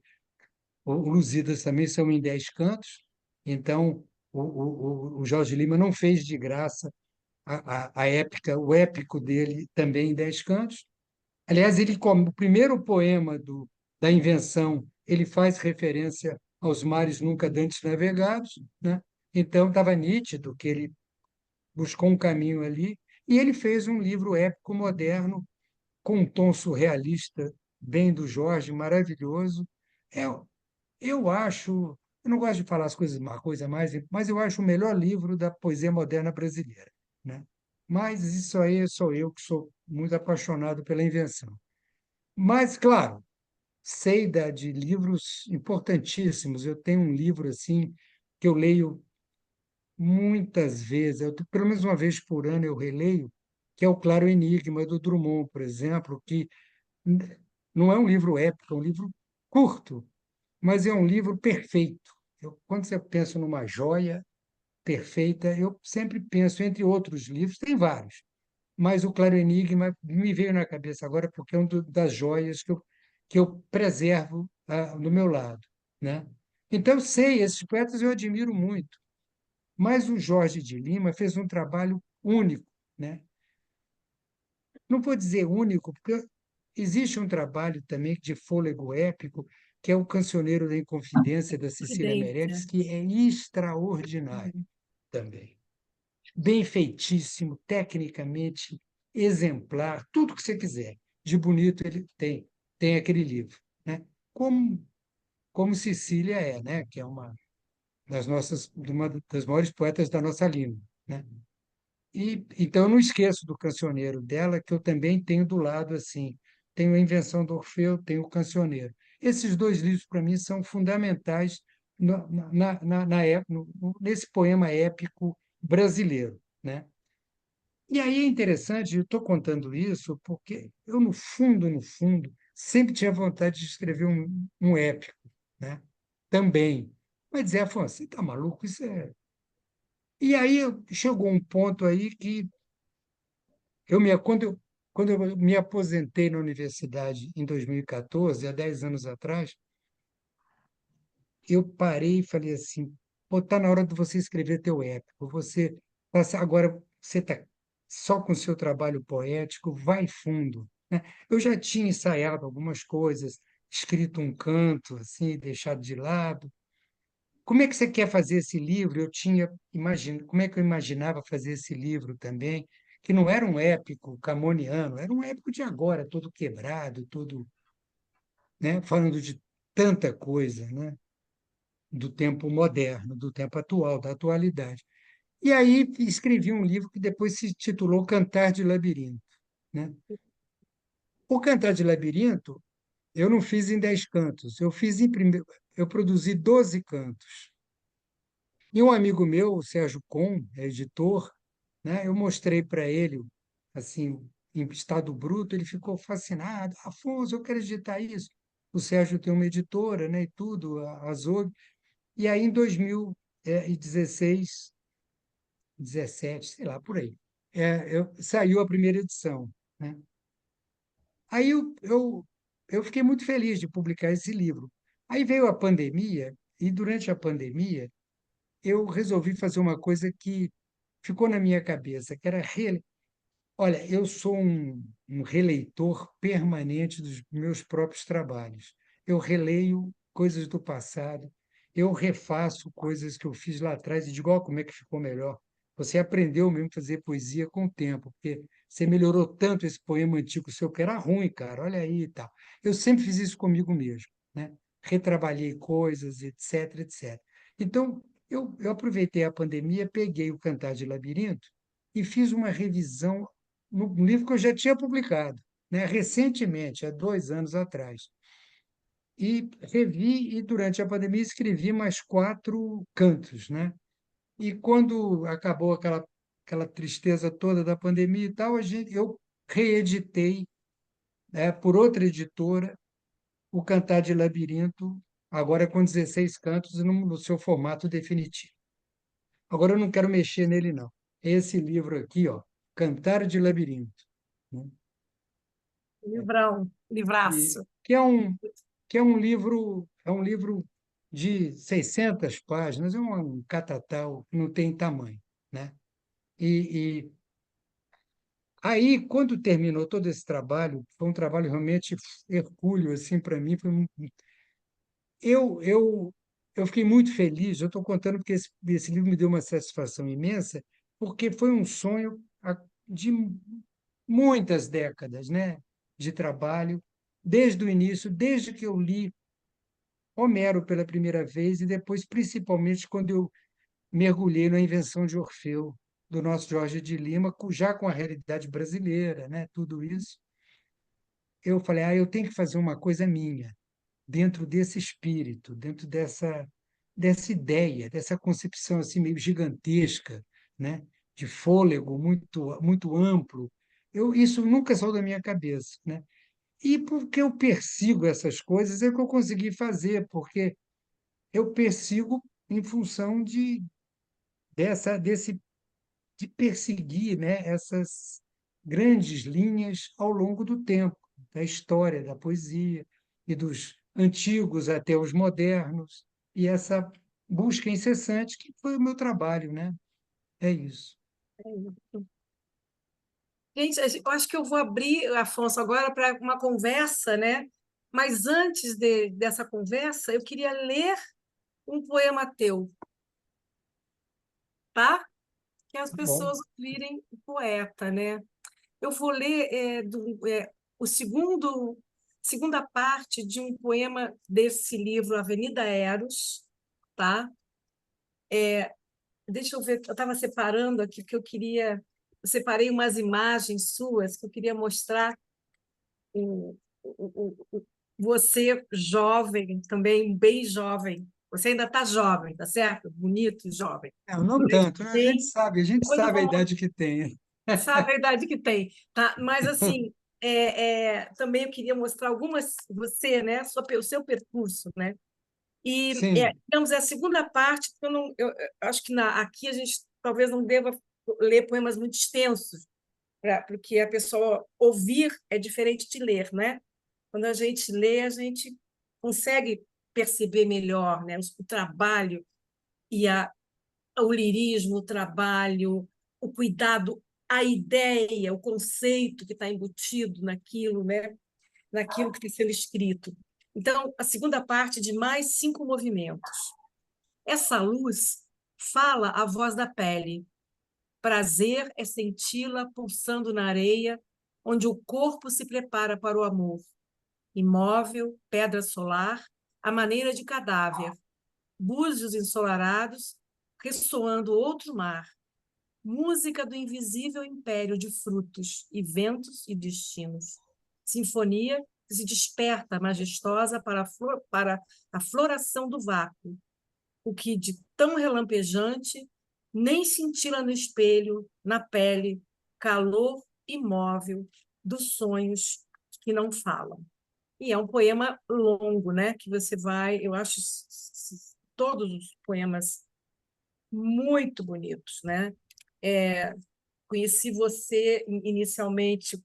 o Lusíadas também são em 10 cantos, então o Jorge Lima não fez de graça a épica, o épico dele também em 10 cantos. Aliás, o primeiro poema da Invenção, ele faz referência aos mares nunca dantes navegados, né? Então estava nítido que ele buscou um caminho ali e ele fez um livro épico moderno com um tom surrealista bem do Jorge, maravilhoso. É, eu acho, eu não gosto de falar as coisas, uma coisa a mais, mas eu acho o melhor livro da poesia moderna brasileira, né? Mas isso aí sou eu que sou muito apaixonado pela invenção. Mas, claro, sei de livros importantíssimos. Eu tenho um livro assim que eu leio muitas vezes, pelo menos uma vez por ano eu releio, que é o Claro Enigma do Drummond, por exemplo, que não é um livro épico, é um livro curto, mas é um livro perfeito. Quando você pensa numa joia perfeita, eu sempre penso, entre outros livros, tem vários, mas o Claro Enigma me veio na cabeça agora porque é uma das joias que eu preservo do meu lado, né? Então, eu sei, esses poetas eu admiro muito, mas o Jorge de Lima fez um trabalho único, né? Não vou dizer único, porque existe um trabalho também de fôlego épico, que é o Cancioneiro da Inconfidência, da Cecília Evidência. Meirelles, que é extraordinário também. Bem feitíssimo, tecnicamente exemplar, tudo que você quiser. De bonito ele tem aquele livro, né? Como, como Cecília é, né? Que é uma das maiores poetas da nossa língua, né? E então eu não esqueço do Cancioneiro dela, que eu também tenho do lado assim. Tenho a Invenção do Orfeu, tenho o Cancioneiro. Esses dois livros para mim são fundamentais nesse poema épico brasileiro, né? E aí é interessante, eu estou contando isso porque eu, no fundo, sempre tinha vontade de escrever um épico, né? Também. Mas dizer, Afonso, você está maluco? Isso é. E aí chegou um ponto aí que quando eu me aposentei na universidade em 2014, há 10 anos atrás, eu parei e falei assim, pô, está na hora de você escrever teu épico. Agora você está só com o seu trabalho poético, vai fundo, né? Eu já tinha ensaiado algumas coisas, escrito um canto, assim, deixado de lado. Como é que você quer fazer esse livro? Como é que eu imaginava fazer esse livro também, que não era um épico camoniano, era um épico de agora, todo quebrado, todo, né, falando de tanta coisa, né? Do tempo moderno, do tempo atual, da atualidade. E aí escrevi um livro que depois se titulou Cantar de Labirinto, né? O Cantar de Labirinto eu não fiz em 10 cantos, eu produzi 12 cantos. E um amigo meu, o Sérgio Com, é editor, né? Eu mostrei para ele, assim, em estado bruto, ele ficou fascinado. Afonso, eu quero editar isso. O Sérgio tem uma editora, né, e tudo, a Zog. E aí, em 2016, 17, sei lá, por aí, saiu a primeira edição, né? Aí eu fiquei muito feliz de publicar esse livro. Aí veio a pandemia, e durante a pandemia eu resolvi fazer uma coisa que ficou na minha cabeça, que era Olha, eu sou um releitor permanente dos meus próprios trabalhos. Eu releio coisas do passado, eu refaço coisas que eu fiz lá atrás e digo, ó, como é que ficou melhor. Você aprendeu mesmo a fazer poesia com o tempo, porque você melhorou tanto esse poema antigo seu que era ruim, cara, olha aí e tal. Eu sempre fiz isso comigo mesmo, né? Retrabalhei coisas, etc, etc. Então, eu aproveitei a pandemia, peguei o Cantar de Labirinto e fiz uma revisão no livro que eu já tinha publicado, né, recentemente, há 2 anos atrás. E revi, e durante a pandemia escrevi mais 4 cantos. Né? E quando acabou aquela tristeza toda da pandemia e tal, eu reeditei, né, por outra editora o Cantar de Labirinto, agora com 16 cantos no seu formato definitivo. Agora eu não quero mexer nele, não. Esse livro aqui, ó, Cantar de Labirinto, né? Livrão, E livraço. que é um livro de 600 páginas, é um catatal, não tem tamanho, né? E aí, quando terminou todo esse trabalho, foi um trabalho realmente hercúleo, assim, para mim, eu, eu, eu fiquei muito feliz. Eu estou contando porque esse livro me deu uma satisfação imensa, porque foi um sonho de muitas décadas, né, de trabalho, desde o início, desde que eu li Homero pela primeira vez e depois, principalmente, quando eu mergulhei na invenção de Orfeu, do nosso Jorge de Lima, já com a realidade brasileira, né, tudo isso. Eu falei, eu tenho que fazer uma coisa minha dentro desse espírito, dentro dessa ideia, dessa concepção assim meio gigantesca, né, de fôlego muito amplo. Isso nunca saiu da minha cabeça, né? E porque eu persigo essas coisas é que eu consegui fazer, porque eu persigo em função desse de perseguir, né, essas grandes linhas ao longo do tempo, da história, da poesia, e dos antigos até os modernos, e essa busca incessante que foi o meu trabalho, né? É isso. Gente, eu acho que eu vou abrir, Afonso, agora para uma conversa, né? Mas antes dessa conversa, eu queria ler um poema teu, tá? Que as Tá bom. pessoas ouvirem o poeta, né? Eu vou ler o segunda parte de um poema desse livro, Avenida Eros, tá? Deixa eu ver, eu estava separando aqui que eu queria, eu separei umas imagens suas que eu queria mostrar você jovem, também bem jovem. Você ainda está jovem, tá certo? Bonito e jovem. Não, não Depois tanto, né? tem, A gente depois eu sabe a vou idade que tem. sabe a idade que tem, tá? Mas assim, também eu queria mostrar algumas você, né? O seu percurso, né? E Sim, digamos é a segunda parte, porque eu acho que aqui a gente talvez não deva ler poemas muito extensos, porque a pessoa ouvir é diferente de ler, né? Quando a gente lê, a gente consegue perceber melhor, né? O trabalho e o lirismo, o trabalho, o cuidado, a ideia, o conceito que está embutido naquilo, né? Naquilo que está sendo escrito. Então, a segunda parte de mais 5 movimentos. Essa luz fala a voz da pele. Prazer é senti-la pulsando na areia, onde o corpo se prepara para o amor. Imóvel, pedra solar, à maneira de cadáver. Búzios ensolarados, ressoando outro mar. Música do invisível império de frutos e ventos e destinos. Sinfonia que se desperta majestosa para a floração do vácuo, o que de tão relampejante nem cintila no espelho, na pele, calor imóvel dos sonhos que não falam. E é um poema longo, né? Que você vai, eu acho todos os poemas muito bonitos, né? Conheci você inicialmente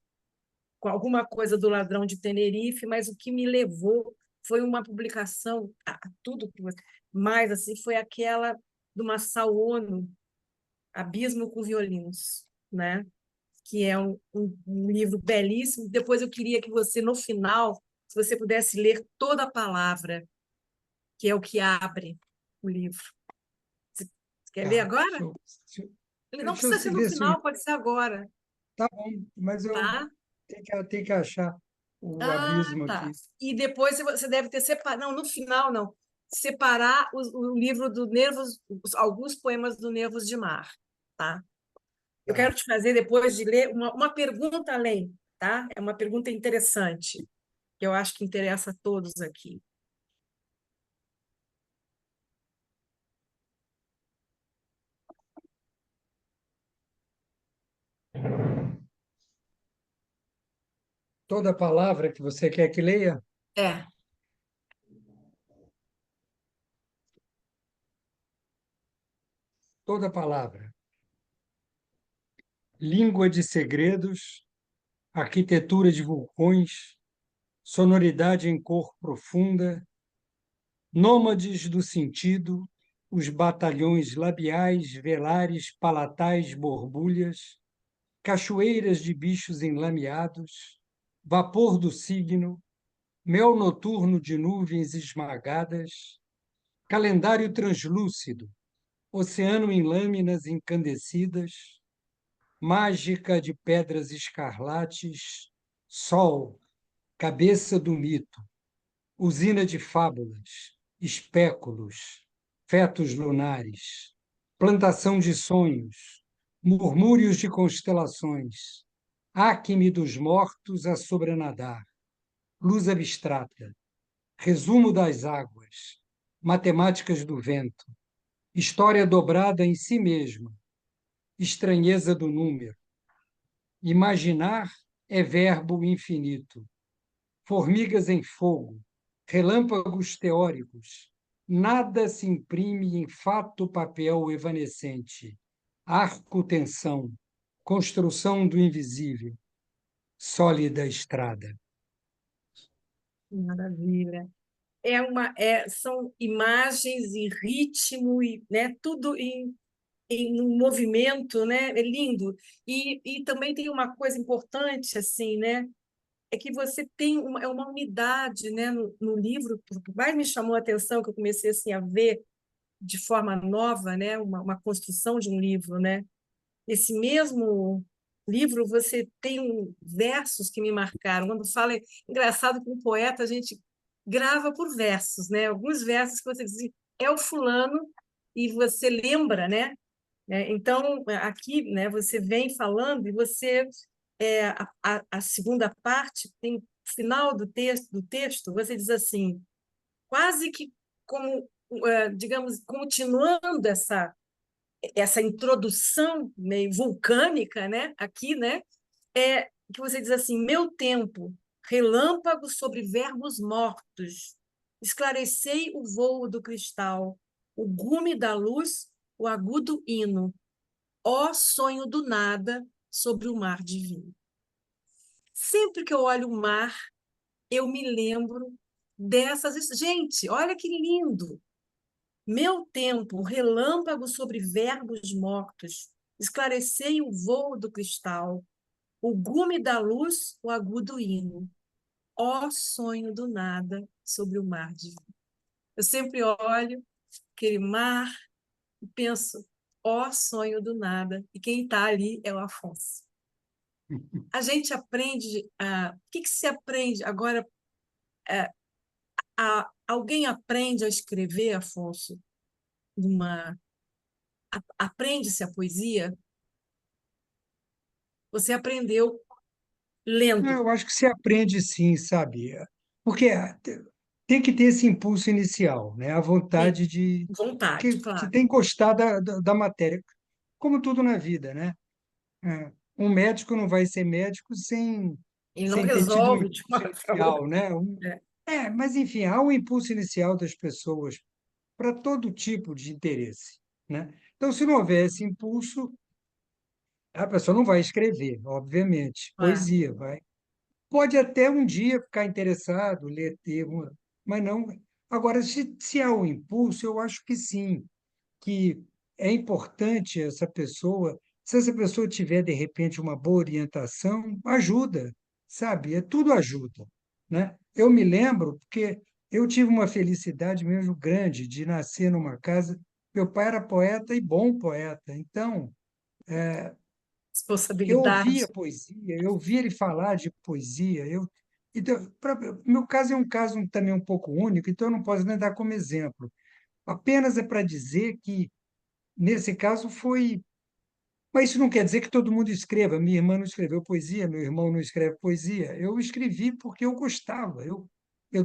com alguma coisa do Ladrão de Tenerife, mas o que me levou foi uma publicação, tudo que mais assim foi aquela do Masao Ono, Abismo com Violinos, né? Que é um livro belíssimo. Depois eu queria que você, no final, se você pudesse ler toda a palavra, que é o que abre o livro. Você quer ler tá. agora? Ele não Deixa eu precisa ser no ver se. final, pode ser agora, Tá bom, mas eu tá? tenho que achar o Ah, abismo tá. aqui. E depois você deve ter separado. Não, no final, não. Separar o livro do Nervos, alguns poemas do Nervos de Mar, tá? Eu Tá. quero te fazer, depois de ler, uma pergunta além, tá? É uma pergunta interessante, que eu acho que interessa a todos aqui. Toda palavra que você quer que leia, É, toda palavra. Língua de segredos, arquitetura de vulcões, sonoridade em cor profunda, nômades do sentido, os batalhões labiais, velares, palatais, borbulhas, cachoeiras de bichos enlameados, vapor do signo, mel noturno de nuvens esmagadas, calendário translúcido, oceano em lâminas incandescidas, mágica de pedras escarlates, sol, cabeça do mito, usina de fábulas, espéculos, fetos lunares, plantação de sonhos, murmúrios de constelações, acme dos mortos a sobrenadar, luz abstrata, resumo das águas, matemáticas do vento, história dobrada em si mesma, estranheza do número. Imaginar é verbo infinito. Formigas em fogo, relâmpagos teóricos. Nada se imprime em fato papel evanescente. Arco-tensão, construção do invisível, sólida estrada. Maravilha. São imagens e ritmo e, né, tudo em um movimento, né? É lindo. E também tem uma coisa importante, assim, né? É que você tem uma unidade, né? No livro, o que mais me chamou a atenção, que eu comecei assim, a ver de forma nova, né? Uma construção de um livro, né? Esse mesmo livro, você tem versos que me marcaram. Quando fala, é engraçado que um poeta a gente grava por versos, né? Alguns versos que você diz, é o fulano, e você lembra, né? Então, aqui, né, você vem falando e você, a segunda parte, tem final do texto, você diz assim, quase que como, digamos, continuando essa introdução meio vulcânica, né, aqui, né, que você diz assim, meu tempo, relâmpago sobre verbos mortos, esclarecei o vôo do cristal, o gume da luz, o agudo hino, ó sonho do nada sobre o mar divino. Sempre que eu olho o mar, eu me lembro dessas. Gente, olha que lindo! Meu tempo, relâmpago sobre verbos mortos, esclarecei o vôo do cristal, o gume da luz, o agudo hino. Ó sonho do nada sobre o mar divino. Eu sempre olho aquele mar e penso, ó sonho do nada, e quem está ali é o Afonso. A gente aprende, o que que se aprende agora? Alguém aprende a escrever, Afonso, aprende-se a poesia? Você aprendeu lendo, Eu acho que se aprende sim, sabe? Porque tem que ter esse impulso inicial, né? A tem vontade de vontade, que claro. tem que gostar da matéria, como tudo na vida, né? É, um médico não vai ser médico E não sem ter tido um resolve de impulso uma forma. inicial, né? É, Mas enfim, há um impulso inicial das pessoas para todo tipo de interesse, né? Então, se não houver esse impulso, a pessoa não vai escrever, obviamente, claro. poesia, vai. Pode até um dia ficar interessado, ler termo, mas não. Agora, se há um impulso, eu acho que sim, que é importante essa pessoa, se essa pessoa tiver, de repente, uma boa orientação, ajuda, sabe? Tudo ajuda, né? Eu me lembro, porque eu tive uma felicidade mesmo grande de nascer numa casa. Meu pai era poeta e bom poeta, então eu ouvia Responsabilidade. poesia, eu ouvia ele falar de poesia. Então, meu caso é um caso também um pouco único, então eu não posso nem dar como exemplo. Apenas é para dizer que, nesse caso, foi. Mas isso não quer dizer que todo mundo escreva. Minha irmã não escreveu poesia, meu irmão não escreve poesia. Eu escrevi porque eu gostava.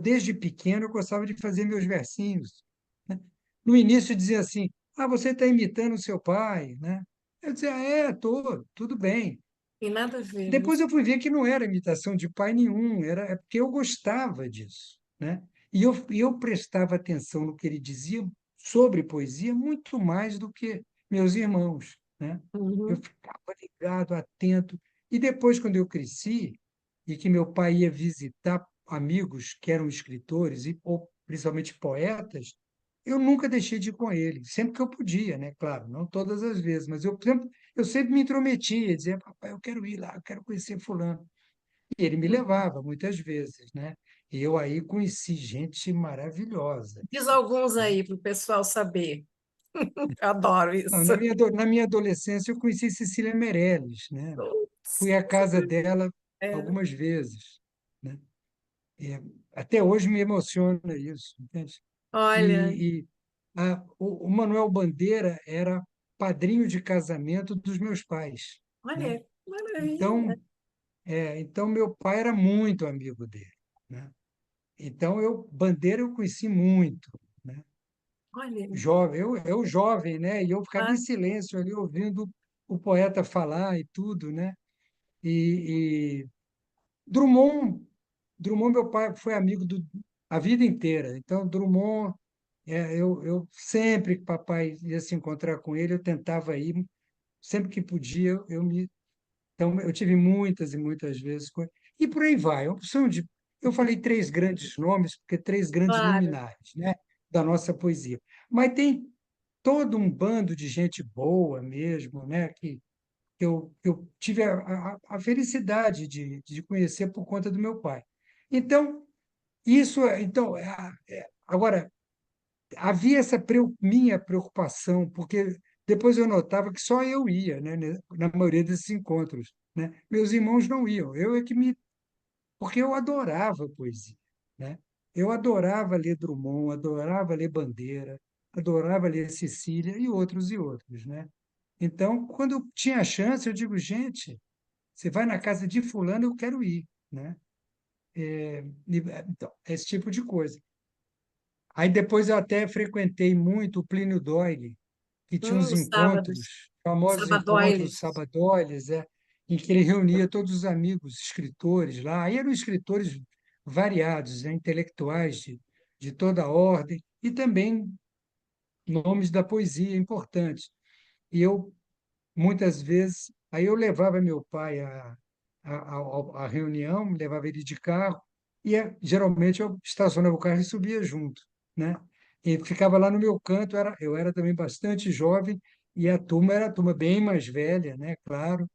Desde pequeno, eu gostava de fazer meus versinhos, né? No início, dizia assim: Ah, você está imitando o seu pai, né? Eu dizia: estou, tudo bem. Tem nada a ver, né? Depois eu fui ver que não era imitação de pai nenhum, é porque eu gostava disso, né? E eu prestava atenção no que ele dizia sobre poesia muito mais do que meus irmãos, né? Eu Uhum. ficava ligado, atento. E depois, quando eu cresci, e que meu pai ia visitar amigos que eram escritores, ou principalmente poetas, eu nunca deixei de ir com ele, sempre que eu podia, né? Claro, não todas as vezes, mas eu sempre me intrometia, dizia, papai, eu quero ir lá, eu quero conhecer fulano. E ele me levava muitas vezes, né? E eu aí conheci gente maravilhosa, Diz alguns né? aí para o pessoal saber. Eu adoro Não, isso. na minha adolescência eu conheci Cecília Meirelles, né? Putz, Fui à casa dela é, algumas vezes, né? E até hoje me emociona isso, entende? olha, O Manuel Bandeira era padrinho de casamento dos meus pais, né? olha, que maravilha. Então, então meu pai era muito amigo dele, né? Então Bandeira eu conheci muito, né? Olha, Jovem, eu jovem, né? E eu ficava em ah, silêncio ali ouvindo o poeta falar e tudo, né? E Drummond, Drummond, meu pai foi amigo a vida inteira. Então, Drummond, eu sempre que papai ia se encontrar com ele, eu tentava ir, sempre que podia, então eu tive muitas e muitas vezes e por aí vai. Eu falei três grandes nomes, porque três grandes claro, luminares, né, da nossa poesia. Mas tem todo um bando de gente boa mesmo, né, que eu tive a felicidade de conhecer por conta do meu pai. Então, agora, havia essa minha preocupação, porque depois eu notava que só eu ia, né, na maioria desses encontros, né? Meus irmãos não iam, eu é que porque eu adorava poesia, né? Eu adorava ler Drummond, adorava ler Bandeira, adorava ler Cecília e outros, né? Então, quando eu tinha a chance, eu digo, gente, você vai na casa de fulano, eu quero ir, né? Então, esse tipo de coisa. Aí depois eu até frequentei muito o Plínio Doyle, que tinha uns os sábados, encontros, famosos encontros sabadoiles. sabadoles, em que ele reunia todos os amigos escritores lá. Aí eram escritores variados, né, intelectuais de toda a ordem, e também nomes da poesia importantes. E eu, muitas vezes, aí eu levava meu pai à reunião, levava ele de carro, e geralmente eu estacionava o carro e subia junto, né? E ficava lá no meu canto, eu era também bastante jovem, e a turma era a turma bem mais velha, né? Claro.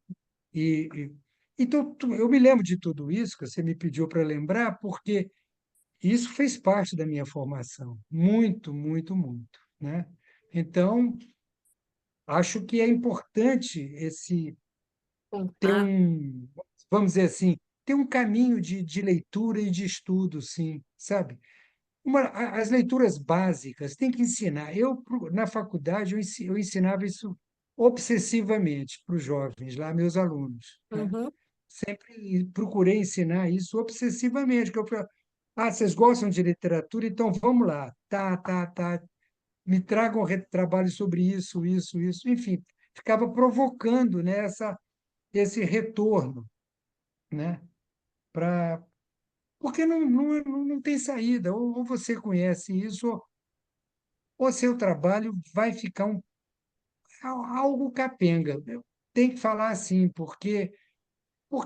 E, e- então, eu me lembro de tudo isso que você me pediu para lembrar, porque isso fez parte da minha formação, muito, muito, muito, né? Então, acho que é importante ter Contar. um, vamos dizer assim, ter um caminho de leitura e de estudo, sim, sabe? As leituras básicas tem que ensinar. Na faculdade, eu ensinava isso obsessivamente para os jovens, lá, meus alunos, né? Uhum. Sempre procurei ensinar isso obsessivamente, que eu falei, vocês gostam de literatura? Então vamos lá, tá, me tragam trabalhos sobre isso, enfim, ficava provocando, né, esse retorno, né, para porque não tem saída, ou você conhece isso, ou seu trabalho vai ficar algo capenga. Eu tenho que falar assim, porque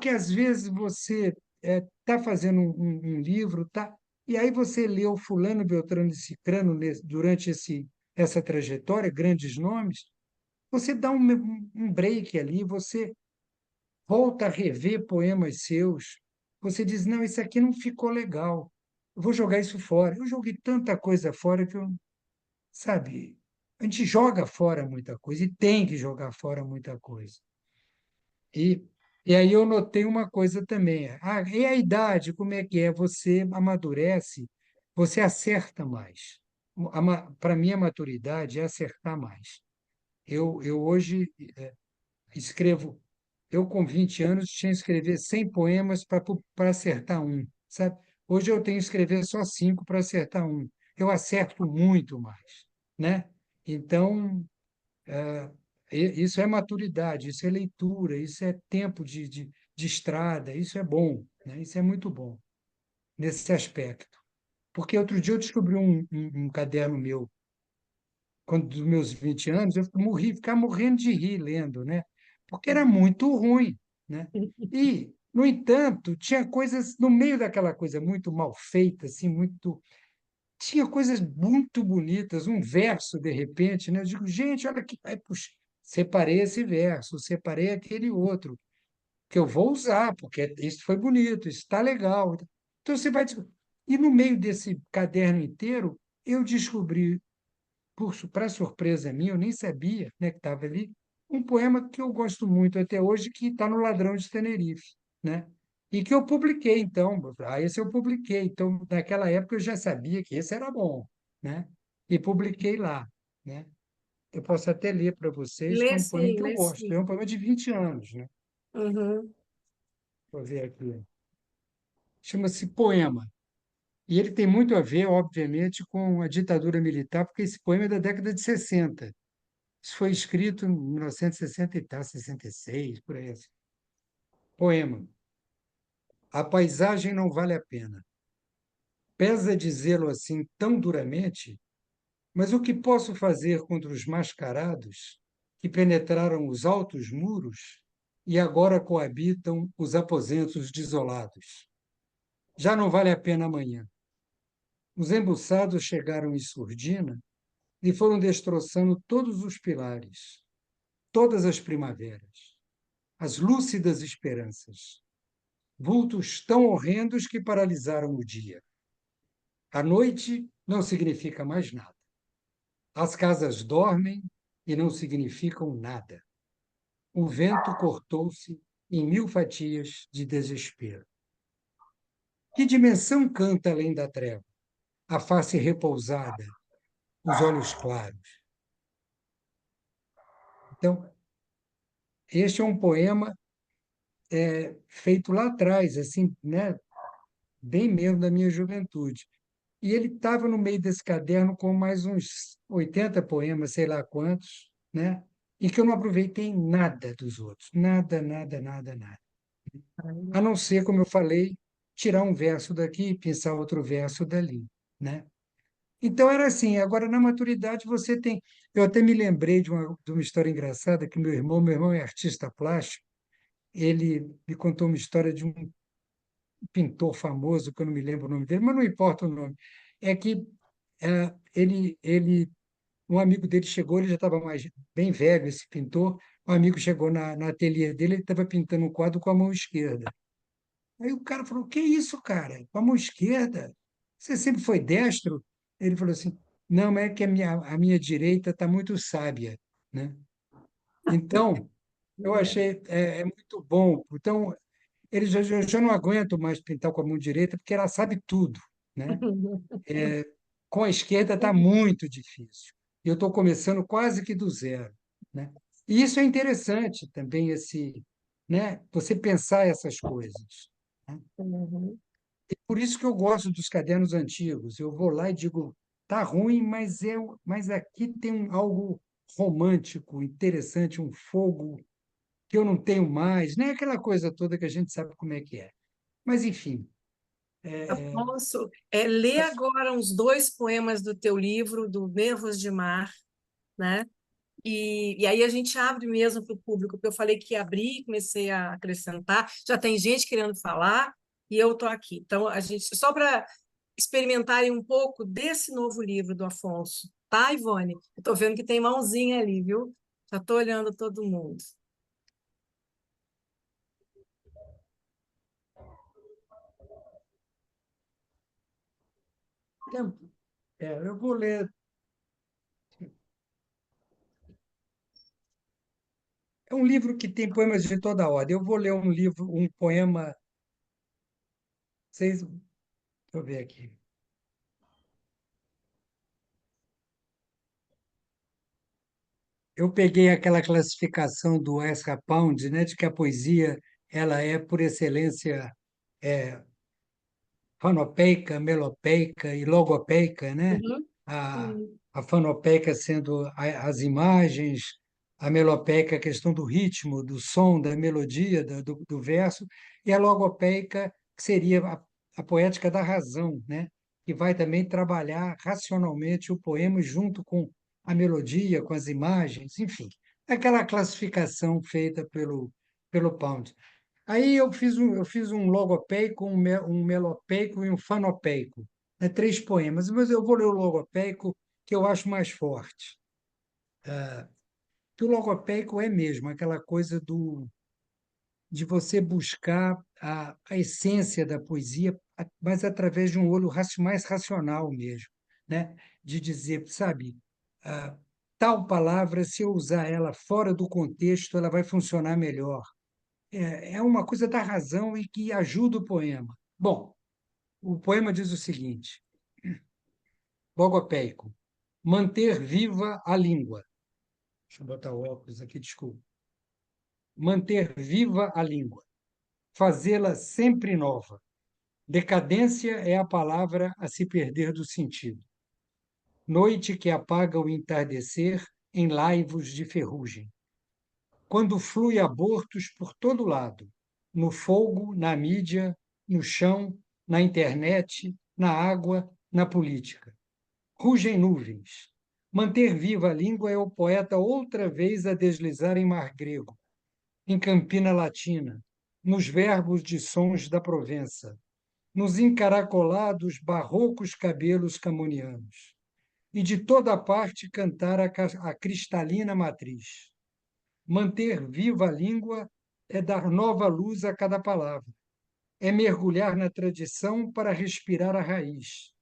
às vezes você está fazendo um livro, tá, e aí você leu fulano, Beltrano e Cicrano durante essa trajetória, grandes nomes, você dá um break ali, você volta a rever poemas seus, você diz, não, isso aqui não ficou legal, eu vou jogar isso fora. Eu joguei tanta coisa fora que eu, sabe, a gente joga fora muita coisa e tem que jogar fora muita coisa. E, e aí eu notei uma coisa também, e a idade, como é que é? Você amadurece, você acerta mais. Para mim, a maturidade é acertar mais. Eu hoje escrevo. Eu, com 20 anos, tinha que escrever 100 poemas para acertar um, sabe? Hoje eu tenho que escrever só 5 para acertar um. Eu acerto muito mais, né? Então, isso é maturidade, isso é leitura, isso é tempo de estrada, isso é bom, né? Isso é muito bom nesse aspecto. Porque outro dia eu descobri um caderno meu, quando dos meus 20 anos, eu ficava morrendo de rir lendo, né? Porque era muito ruim, né? E, no entanto, tinha coisas no meio daquela coisa muito mal feita, assim, muito tinha coisas muito bonitas, um verso de repente, né? Eu digo, gente, olha que. Aí, puxa, separei esse verso, separei aquele outro, que eu vou usar, porque isso foi bonito, isso está legal. Então você vai. E no meio desse caderno inteiro, eu descobri, para surpresa minha, eu nem sabia, né, que estava ali, um poema que eu gosto muito até hoje, que está no Ladrão de Tenerife, né? E que eu publiquei, então, esse eu publiquei. Então, naquela época eu já sabia que esse era bom, né? E publiquei lá, né? Eu posso até ler para vocês, que é um poema que eu Lê gosto. sim. É um poema de 20 anos, né? Uhum. Vou ver aqui. Chama-se Poema. E ele tem muito a ver, obviamente, com a ditadura militar, porque esse poema é da década de 60. Isso foi escrito em 1960 e tal, 66, por aí assim. Poema. A paisagem não vale a pena. Pesa dizê-lo assim tão duramente, mas o que posso fazer contra os mascarados que penetraram os altos muros e agora coabitam os aposentos desolados? Já não vale a pena amanhã. Os embuçados chegaram em surdina e foram destroçando todos os pilares, todas as primaveras, as lúcidas esperanças, vultos tão horrendos que paralisaram o dia. A noite não significa mais nada. As casas dormem e não significam nada. O vento cortou-se em mil fatias de desespero. Que dimensão canta além da treva? A face repousada, os olhos claros. Então, este é um poema feito lá atrás, assim, né, bem mesmo da minha juventude. E ele estava no meio desse caderno com mais uns 80 poemas, sei lá quantos, né? E que eu não aproveitei nada dos outros. Nada, nada, nada, nada. A não ser, como eu falei, tirar um verso daqui e pensar outro verso dali, né? Então era assim. Agora, na maturidade, você tem. Eu até me lembrei de uma história engraçada que meu irmão é artista plástico, ele me contou uma história de um pintor famoso, que eu não me lembro o nome dele, mas não importa o nome. É que um amigo dele chegou, ele já estava mais bem velho, esse pintor. Um amigo chegou na ateliê dele, ele estava pintando um quadro com a mão esquerda. Aí o cara falou: Que isso, cara? Com a mão esquerda? Você sempre foi destro? Ele falou assim: Não, mas é que a minha direita está muito sábia, né? Então, eu achei muito bom. Então, ele já não aguento mais pintar com a mão direita, porque ela sabe tudo, né? Com a esquerda está muito difícil. Eu estou começando quase que do zero, né? E isso é interessante também, né? Você pensar essas coisas, né? Uhum. Por isso que eu gosto dos cadernos antigos. Eu vou lá e digo, tá ruim, mas aqui tem algo romântico, interessante, um fogo que eu não tenho mais, nem aquela coisa toda que a gente sabe como é que é. Mas, enfim, Afonso, lê agora uns dois poemas do teu livro, do Nervos de Mar, né? E aí a gente abre mesmo para o público, porque eu falei que ia abrir, comecei a acrescentar, já tem gente querendo falar, e eu estou aqui. Então, a gente, só para experimentarem um pouco desse novo livro do Afonso, tá, Ivone? Estou vendo que tem mãozinha ali, viu? Já estou olhando todo mundo. eu vou ler. É um livro que tem poemas de toda ordem. Eu vou ler um poema. Deixa eu ver aqui. Eu peguei aquela classificação do Ezra Pound, né, de que a poesia ela é, por excelência, é, fanopeica, melopeica e logopeica, né? Uhum. A, Sim. a fanopeica sendo as imagens, a melopeica a questão do ritmo, do som, da melodia, do verso, e a logopeica que seria a poética da razão, né? Que vai também trabalhar racionalmente o poema junto com a melodia, com as imagens, enfim, aquela classificação feita pelo Pound. Aí eu fiz um logopeico, um melopeico e um fanopeico, né? 3 poemas, mas eu vou ler o logopédico, que eu acho mais forte. Que o logopédico é mesmo aquela coisa de você buscar a essência da poesia, mas através de um olho mais racional mesmo, né? De dizer, sabe, ah, tal palavra, se eu usar ela fora do contexto, ela vai funcionar melhor. É uma coisa da razão e que ajuda o poema. Bom, o poema diz o seguinte: logopédico, manter viva a língua. Deixa eu botar o óculos aqui, desculpa. Manter viva a língua, fazê-la sempre nova. Decadência é a palavra a se perder do sentido. Noite que apaga o entardecer em laivos de ferrugem. Quando flui abortos por todo lado, no fogo, na mídia, no chão, na internet, na água, na política. Rugem nuvens. Manter viva a língua é o poeta outra vez a deslizar em mar grego, em Campina Latina, nos verbos de sons da Provença, nos encaracolados barrocos cabelos camonianos, e de toda parte cantar a cristalina matriz. Manter viva a língua é dar nova luz a cada palavra, é mergulhar na tradição para respirar a raiz.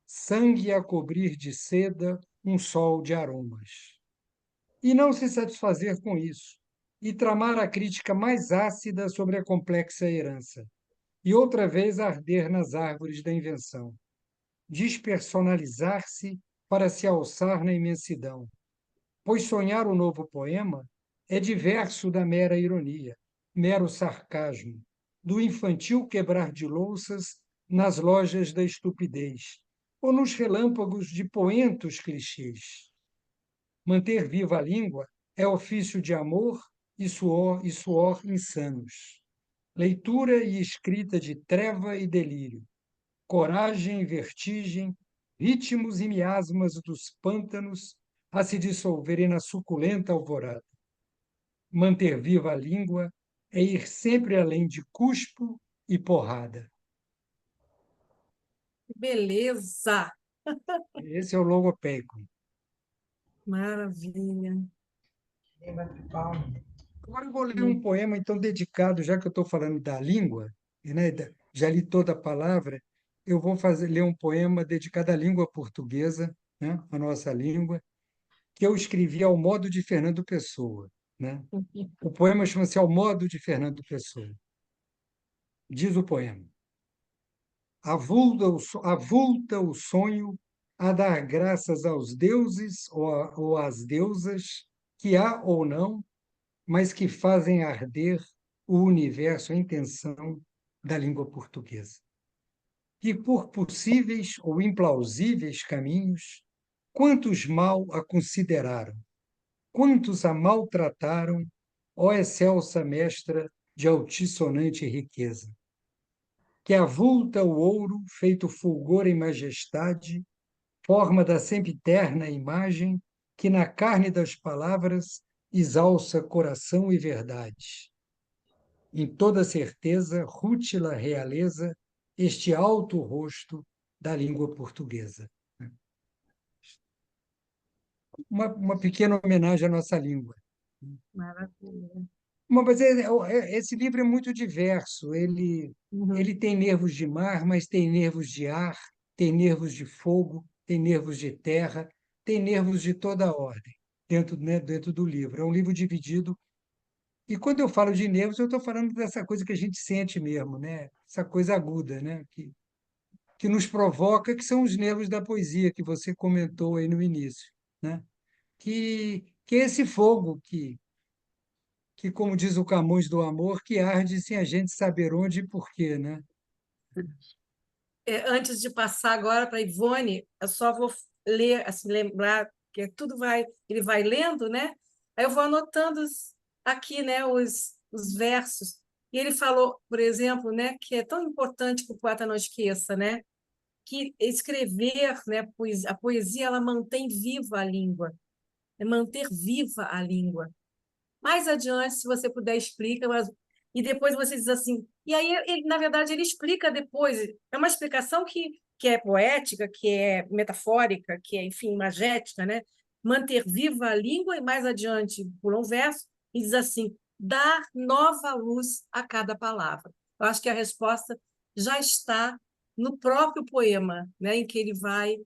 Sangue a cobrir de seda um sol de aromas. E não se satisfazer com isso, e tramar a crítica mais ácida sobre a complexa herança, e outra vez arder nas árvores da invenção. Despersonalizar-se para se alçar na imensidão, pois sonhar o novo poema é diverso da mera ironia, mero sarcasmo, do infantil quebrar de louças nas lojas da estupidez, ou nos relâmpagos de poentos clichês. Manter viva a língua é ofício de amor e suor insanos. Leitura e escrita de treva e delírio, coragem e vertigem, ritmos e miasmas dos pântanos a se dissolverem na suculenta alvorada. Manter viva a língua é ir sempre além de cuspo e porrada. Beleza! Esse é o logopédico. Maravilha. Agora eu vou ler um poema, então, dedicado, já que eu estou falando da língua, né, já li toda a palavra, eu vou ler um poema dedicado à língua portuguesa, né, a nossa língua, que eu escrevi ao modo de Fernando Pessoa, né? O poema chama-se Ao Modo de Fernando Pessoa. Diz o poema: avulta o sonho a dar graças aos deuses ou às deusas que há ou não, mas que fazem arder o universo em tensão da língua portuguesa. E por possíveis ou implausíveis caminhos, quantos mal a consideraram, quantos a maltrataram, ó excelsa mestra de altissonante riqueza, que avulta o ouro feito fulgor em majestade, forma da sempiterna imagem que na carne das palavras exalça coração e verdade. Em toda certeza, rútila realeza este alto rosto da língua portuguesa. Uma pequena homenagem à nossa língua. Maravilha. Mas esse livro é muito diverso. Ele tem nervos de mar, mas tem nervos de ar, tem nervos de fogo, tem nervos de terra, tem nervos de toda a ordem dentro, né, dentro do livro. É um livro dividido. E quando eu falo de nervos, eu estou falando dessa coisa que a gente sente mesmo, né? Essa coisa aguda, né? Que nos provoca, que são os nervos da poesia que você comentou aí no início, né? Que é esse fogo que, como diz o Camões do Amor, que arde sem a gente saber onde e por quê, né? Antes de passar agora para a Ivone, eu só vou ler, assim, lembrar que tudo vai, ele vai lendo, né? Aí eu vou anotando aqui, né, os versos. E ele falou, por exemplo, né, que é tão importante que o poeta não esqueça, né, que escrever, né, a poesia ela mantém viva a língua, é manter viva a língua. Mais adiante, se você puder, explica, e depois você diz assim. E aí, ele, na verdade, ele explica depois. É uma explicação que que é poética, que é metafórica, que é, enfim, imagética, né? Manter viva a língua, e mais adiante pula um verso e diz assim: dar nova luz a cada palavra. Eu acho que a resposta já está no próprio poema, né? Em que ele vai,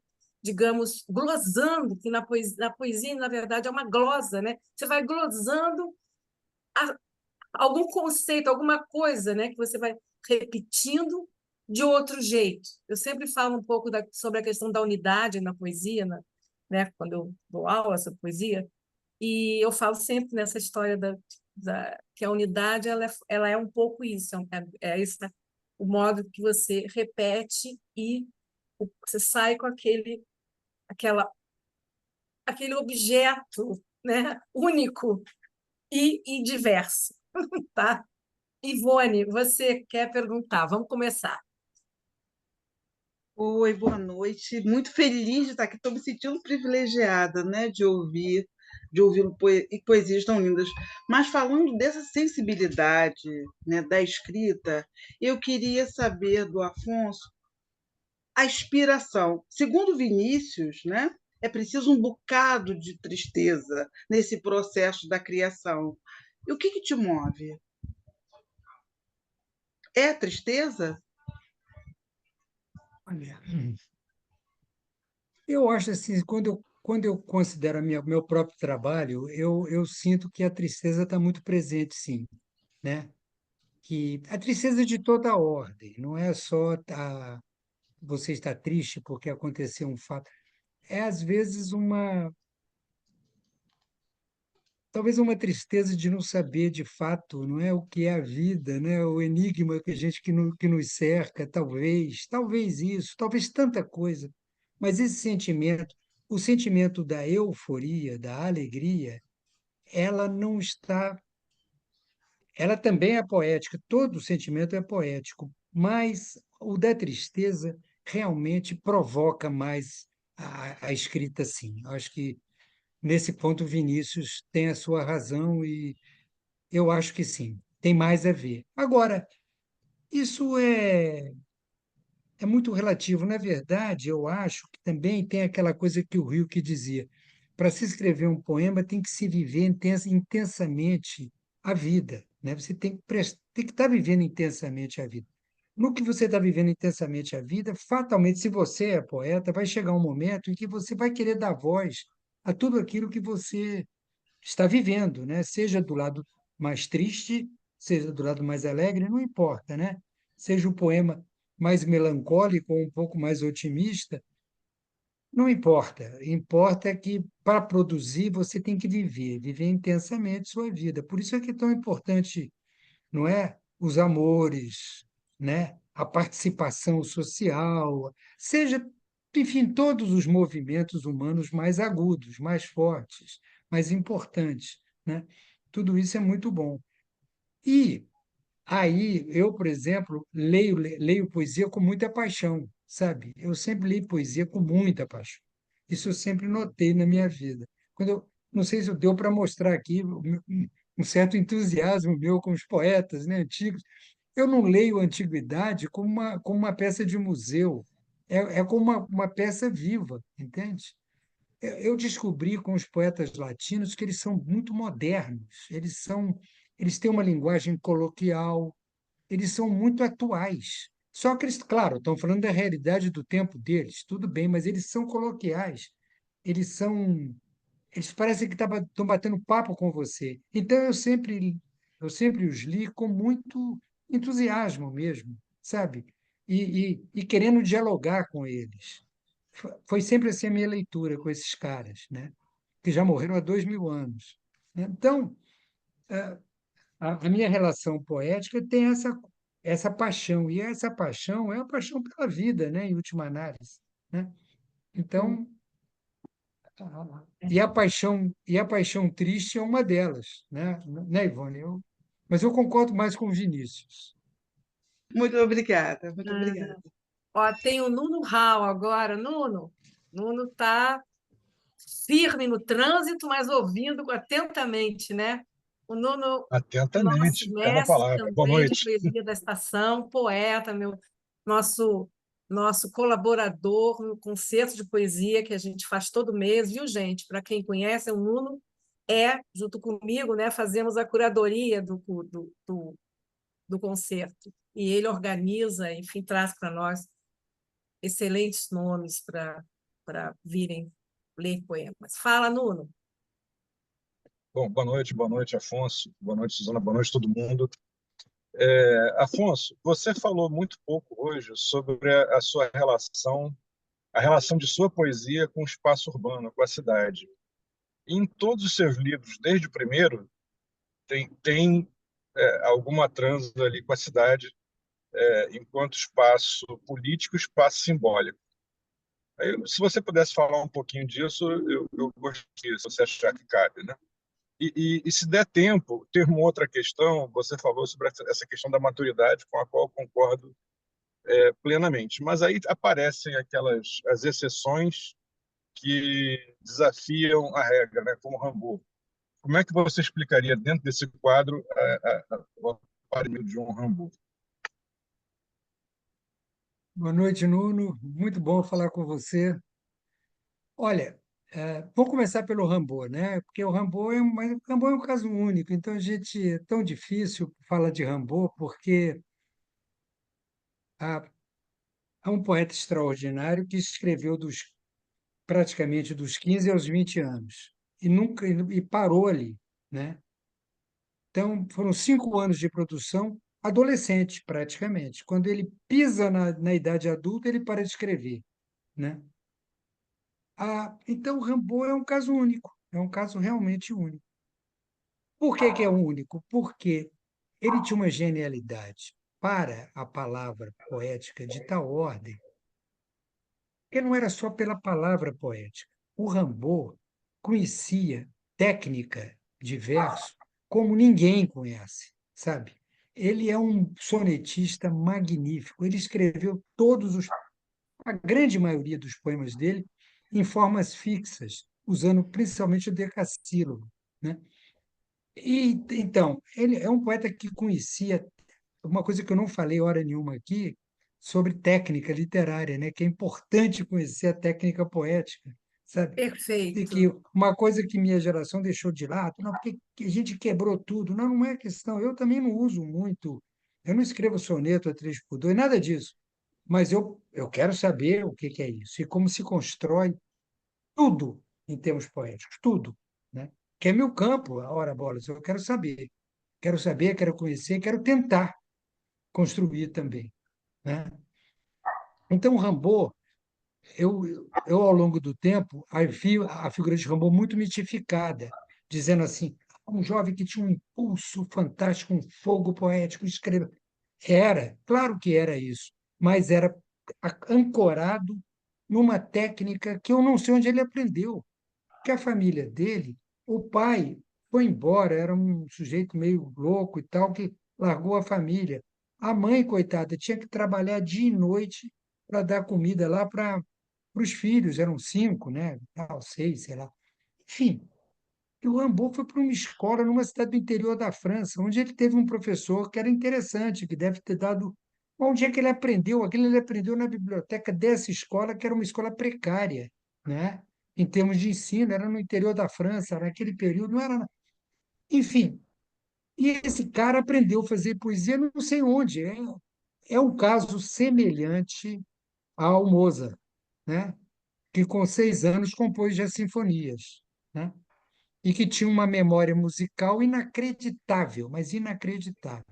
digamos, glosando, que na poesia, na verdade, é uma glosa, né? Você vai glosando a, algum conceito, alguma coisa, né? Que você vai repetindo de outro jeito. Eu sempre falo um pouco sobre a questão da unidade na poesia, né? Quando eu dou aula sobre poesia, e eu falo sempre nessa história que a unidade ela é um pouco isso, é isso, né? O modo que você repete e você sai com aquele objeto, né? Único e diverso, tá? Ivone, você quer perguntar? Vamos começar. Oi, boa noite. Muito feliz de estar aqui. Estou me sentindo privilegiada, né, de ouvir poesias tão lindas. Mas falando dessa sensibilidade, né, da escrita, eu queria saber do Afonso a inspiração. Segundo Vinícius, né, é preciso um bocado de tristeza nesse processo da criação. E o que te move? É tristeza? Olha, eu acho assim, quando eu considero meu próprio trabalho, eu sinto que a tristeza está muito presente, sim, né? Que a tristeza de toda a ordem, não é só você está triste porque aconteceu um fato, é às vezes talvez uma tristeza de não saber de fato, não é o que é a vida, né? O enigma que a gente que nos cerca, talvez isso, talvez tanta coisa. Mas esse sentimento, o sentimento da euforia, da alegria, ela não está, ela também é poética, todo sentimento é poético, mas o da tristeza realmente provoca mais a escrita, sim. Acho que nesse ponto Vinícius tem a sua razão e eu acho que sim, tem mais a ver. Agora, isso é muito relativo. Na verdade, eu acho que também tem aquela coisa que o Rilke dizia: para se escrever um poema, tem que se viver intensamente a vida, né? Você tem que estar vivendo intensamente a vida. No que você está vivendo intensamente a vida, fatalmente, se você é poeta, vai chegar um momento em que você vai querer dar voz a tudo aquilo que você está vivendo, né? Seja do lado mais triste, seja do lado mais alegre, não importa, né? Seja o poema mais melancólico ou um pouco mais otimista, não importa. Importa que para produzir você tem que viver intensamente sua vida. Por isso é que é tão importante, não é? Os amores, né? A participação social, seja, enfim, todos os movimentos humanos mais agudos, mais fortes, mais importantes, né? Tudo isso é muito bom. E aí, eu, por exemplo, leio poesia com muita paixão, sabe? Eu sempre li poesia com muita paixão. Isso eu sempre notei na minha vida. Não sei se deu para mostrar aqui um certo entusiasmo meu com os poetas, né, antigos. Eu não leio a antiguidade como uma peça de museu. É como uma peça viva, entende? Eu descobri com os poetas latinos que eles são muito modernos. Eles têm uma linguagem coloquial, eles são muito atuais. Só que eles, claro, estão falando da realidade do tempo deles, tudo bem, mas eles são coloquiais. Eles são, eles parecem que estão batendo papo com você. Então eu sempre os li com muito entusiasmo mesmo, sabe? E querendo dialogar com eles. Foi sempre assim a minha leitura com esses caras, né? Que já morreram há 2000 anos. Então, a minha relação poética tem essa paixão, e essa paixão é a paixão pela vida, né, em última análise, né? Sim. Então, e a paixão triste é uma delas, né, Ivone? Mas eu concordo mais com o Vinícius. Muito obrigada, muito Ah, obrigada. ó, tem o Nuno Hall agora. Nuno está firme no trânsito, mas ouvindo atentamente, né? O Nuno, nosso Atentamente, é uma mestre palavra. Boa também de noite. poesia da estação, poeta, nosso nosso colaborador no concerto de poesia que a gente faz todo mês, viu, gente? Para quem conhece, o Nuno junto comigo, né, fazemos a curadoria do concerto. E ele organiza, enfim, traz para nós excelentes nomes para virem ler poemas. Fala, Nuno. Bom, boa noite, Afonso, boa noite, Suzana, boa noite, todo mundo. Afonso, você falou muito pouco hoje sobre a sua relação, a relação de sua poesia com o espaço urbano, com a cidade. Em todos os seus livros, desde o primeiro, tem alguma transa ali com a cidade, enquanto espaço político, espaço simbólico. Aí, se você pudesse falar um pouquinho disso, eu gostaria, se você achar que cabe, né? E se der tempo, ter uma outra questão, você falou sobre essa questão da maturidade, com a qual eu concordo plenamente. Mas aí aparecem as exceções que desafiam a regra, né, como Rimbaud. Como é que você explicaria, dentro desse quadro, o aparelho de um Rimbaud? Boa noite, Nuno. Muito bom falar com você. Olha, vou começar pelo Rimbaud, né? Porque o Rimbaud é um caso único. Então, a gente é tão difícil falar de Rimbaud, porque há, há um poeta extraordinário que escreveu praticamente dos 15 aos 20 anos e nunca e parou ali, né? Então, foram 5 anos de produção, adolescente praticamente. Quando ele pisa na idade adulta, ele para de escrever, né? Então, o Rimbaud é um caso único, é um caso realmente único. Por que que é único? Porque ele tinha uma genialidade para a palavra poética de tal ordem que não era só pela palavra poética. O Rimbaud conhecia técnica de verso como ninguém conhece, sabe? Ele é um sonetista magnífico. Ele escreveu a grande maioria dos poemas dele em formas fixas, usando principalmente o decassílabo, né? E então, ele é um poeta que conhecia uma coisa que eu não falei hora nenhuma aqui sobre técnica literária, né? Que é importante conhecer a técnica poética, sabe? E que Perfeito. uma coisa que minha geração deixou de lado, não, porque a gente quebrou tudo. Não, não é questão. Eu também não uso muito. Eu não escrevo soneto a 3x2, nada disso. Mas eu quero saber o que que é isso e como se constrói tudo em termos poéticos, tudo, né? Que é meu campo, a hora bolas. Eu quero saber, quero conhecer, quero tentar construir também, né? Então, o Rimbaud, eu ao longo do tempo, aí vi a figura de Rimbaud muito mitificada, dizendo assim, um jovem que tinha um impulso fantástico, um fogo poético, escreva. Era, claro que era isso, mas era ancorado numa técnica que eu não sei onde ele aprendeu, que a família dele, o pai foi embora, era um sujeito meio louco e tal, que largou a família. A mãe, coitada, tinha que trabalhar dia e noite para dar comida lá para os filhos, eram 5, né? Tal, 6, sei lá. Enfim, e o Rimbaud foi para uma escola numa cidade do interior da França, onde ele teve um professor que era interessante, que deve ter dado. Onde é que ele aprendeu? Aquilo ele aprendeu na biblioteca dessa escola, que era uma escola precária, né? Em termos de ensino, era no interior da França, naquele período, não era. Enfim, e esse cara aprendeu a fazer poesia não sei onde. É um caso semelhante ao Mozart, né? Que com 6 anos compôs já sinfonias, né? E que tinha uma memória musical inacreditável, mas inacreditável.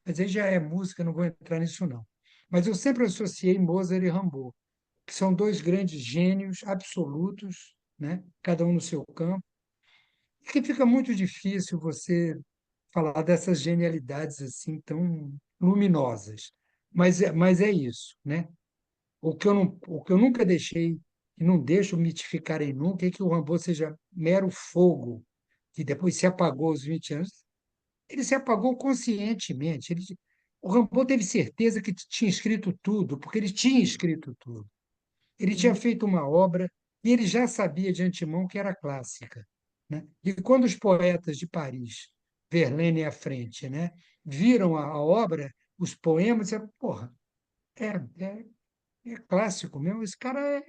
Mas aí já é música, não vou entrar nisso, não. Mas eu sempre associei Mozart e Rimbaud, que são dois grandes gênios absolutos, né? Cada um no seu campo, e que fica muito difícil você falar dessas genialidades assim tão luminosas. Mas é isso, né? O que eu nunca deixei e não deixo mitificarem nunca é que o Rimbaud seja mero fogo que depois se apagou aos 20 anos. Ele se apagou conscientemente. O Rimbaud teve certeza que tinha escrito tudo, porque ele tinha escrito tudo. Ele tinha feito uma obra e ele já sabia de antemão que era clássica, né? E quando os poetas de Paris, Verlaine à frente, né, viram a obra, os poemas, disseram, porra, é, é é clássico mesmo. Esse cara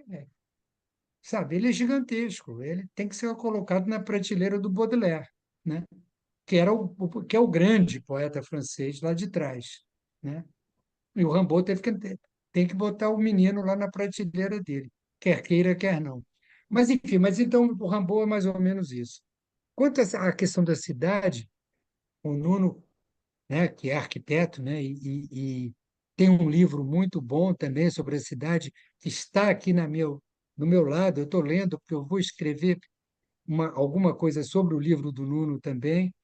sabe, ele é gigantesco. Ele tem que ser colocado na prateleira do Baudelaire, né? Que é o grande poeta francês lá de trás, né? E o Rimbaud tem que botar o menino lá na prateleira dele, quer queira, quer não. Mas, enfim, mas então o Rimbaud é mais ou menos isso. Quanto à questão da cidade, o Nuno, né, que é arquiteto, né, e tem um livro muito bom também sobre a cidade, que está aqui no meu lado, eu estou lendo, porque eu vou escrever alguma coisa sobre o livro do Nuno também,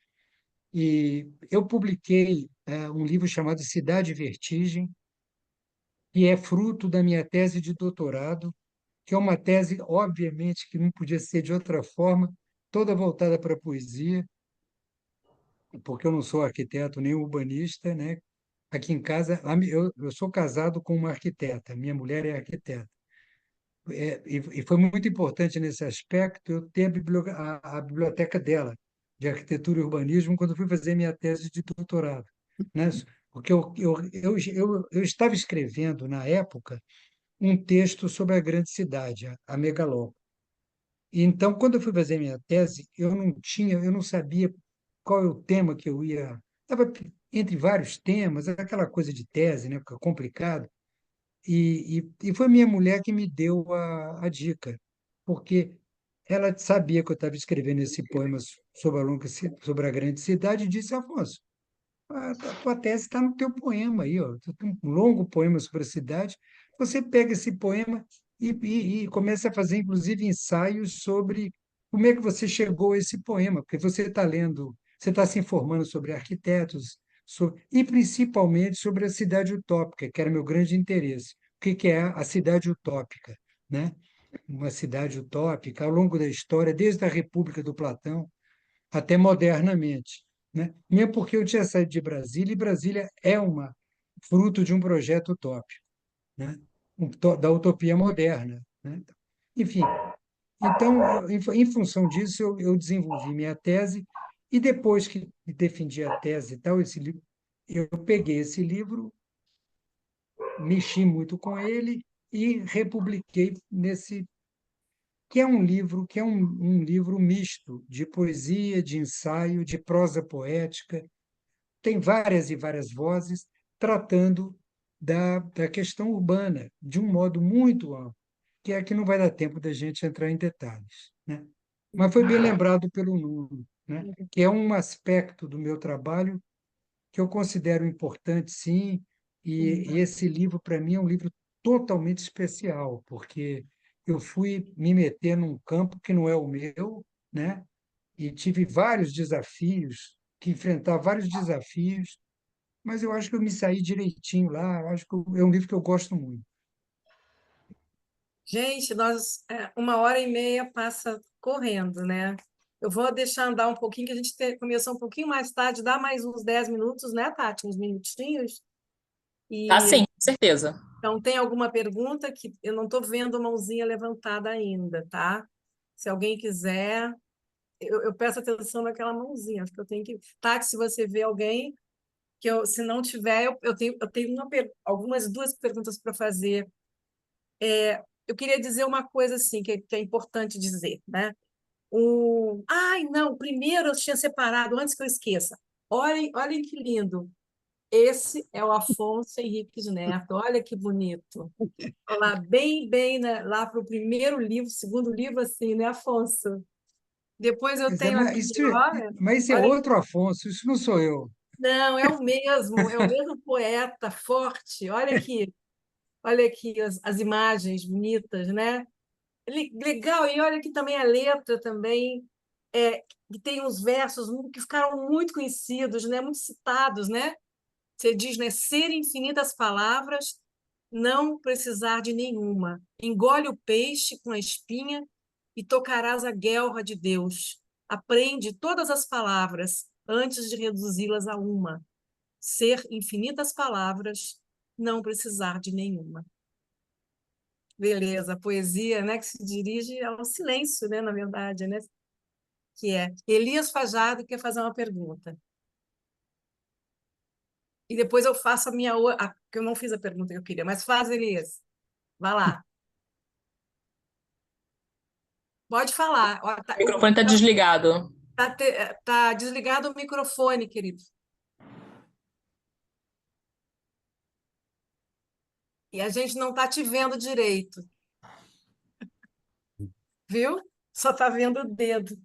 e eu publiquei um livro chamado Cidade e Vertigem, que é fruto da minha tese de doutorado, que é uma tese, obviamente, que não podia ser de outra forma, toda voltada para a poesia, porque eu não sou arquiteto nem urbanista, né? Aqui em casa, eu sou casado com uma arquiteta, minha mulher é arquiteta. E foi muito importante nesse aspecto eu ter a biblioteca dela, de arquitetura e urbanismo, quando eu fui fazer minha tese de doutorado, né? Porque eu estava escrevendo, na época, um texto sobre a grande cidade, a megalópole. E então, quando eu fui fazer minha tese, eu não sabia qual é o tema que eu ia. Estava entre vários temas, aquela coisa de tese, né, fica complicado. E foi minha mulher que me deu a dica, porque ela sabia que eu estava escrevendo esse poema sobre a grande cidade e disse, Afonso, a tua tese está no teu poema aí, ó. Tu tem um longo poema sobre a cidade. Você pega esse poema e começa a fazer, inclusive, ensaios sobre como é que você chegou a esse poema, porque você está lendo, você está se informando sobre arquitetos, e principalmente sobre a cidade utópica, que era meu grande interesse. O que que é a cidade utópica, né? Uma cidade utópica, ao longo da história, desde a República do Platão, até modernamente, né? Mesmo porque eu tinha saído de Brasília, e Brasília é uma fruto de um projeto utópico, né? Da utopia moderna, né? Enfim, então, em função disso, eu desenvolvi minha tese, e depois que defendi a tese e tal, eu peguei esse livro, mexi muito com ele e republiquei nesse que é um livro um livro misto de poesia, de ensaio, de prosa poética, tem várias e várias vozes tratando da questão urbana de um modo muito amplo, que é que não vai dar tempo da gente entrar em detalhes, né? Mas foi bem lembrado pelo Nuno, né? Que é um aspecto do meu trabalho que eu considero importante, sim, e esse livro, para mim, é um livro totalmente especial, porque eu fui me meter num campo que não é o meu, né? E tive vários desafios, que enfrentar vários desafios, mas eu acho que eu me saí direitinho lá, eu acho que é um livro que eu gosto muito. Gente, uma hora e meia passa correndo, né? Eu vou deixar andar um pouquinho, que a gente começou um pouquinho mais tarde, dá mais uns 10 minutos, né, Tati? Uns minutinhos. Tá E sim, com certeza. então, tem alguma pergunta que eu não estou vendo mãozinha levantada ainda, tá? Se alguém quiser, eu peço atenção naquela mãozinha. Acho que eu tenho que. Tati, se você vê alguém, se não tiver, eu tenho algumas duas perguntas para fazer. Eu queria dizer uma coisa assim, que é importante dizer, né? Ai, não, primeiro eu tinha separado, antes que eu esqueça. Olhem que lindo. Esse é o Afonso Henriques Neto. Olha que bonito. Lá bem, bem, né? Lá para o primeiro livro, segundo livro, assim, né, Afonso? Depois eu Pois é, tenho aqui, olha, mas isso é olha, outro Afonso, isso não sou eu. não, é o mesmo poeta forte. Olha aqui as imagens bonitas, né? Legal, e olha aqui também a letra também, que tem uns versos que ficaram muito conhecidos, né? Muito citados, né? Você diz, né? Ser infinitas palavras, não precisar de nenhuma. Engole o peixe com a espinha e tocarás a guelra de Deus. Aprende todas as palavras antes de reduzi-las a uma. Ser infinitas palavras, não precisar de nenhuma. Beleza, a poesia, né, que se dirige ao silêncio, né, na verdade, né? Que é Elias Fajado quer fazer uma pergunta. E depois eu faço a minha outra, que eu não fiz a pergunta que eu queria, mas faz, Elias. Vai lá. Pode falar. Ó, O microfone está desligado. tá desligado o microfone, querido. E a gente não está te vendo direito, viu? Só está vendo o dedo.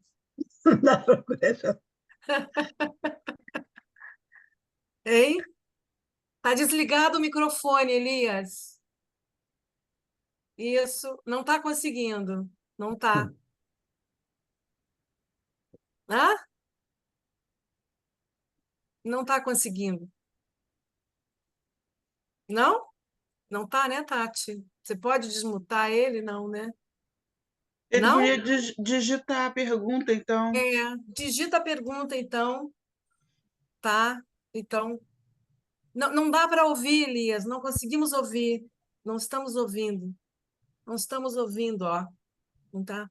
Hein? Tá desligado o microfone, Elias. Isso. Não está conseguindo. Não está. Hã? Não está conseguindo. Não? Não está, né, Tati? Você pode desmutar ele? Não, né? Ele Não? podia digitar a pergunta, então. Digita a pergunta, então. Tá? Então, não dá para ouvir, Elias. Não conseguimos ouvir. Não estamos ouvindo. Não estamos ouvindo, ó. Não tá?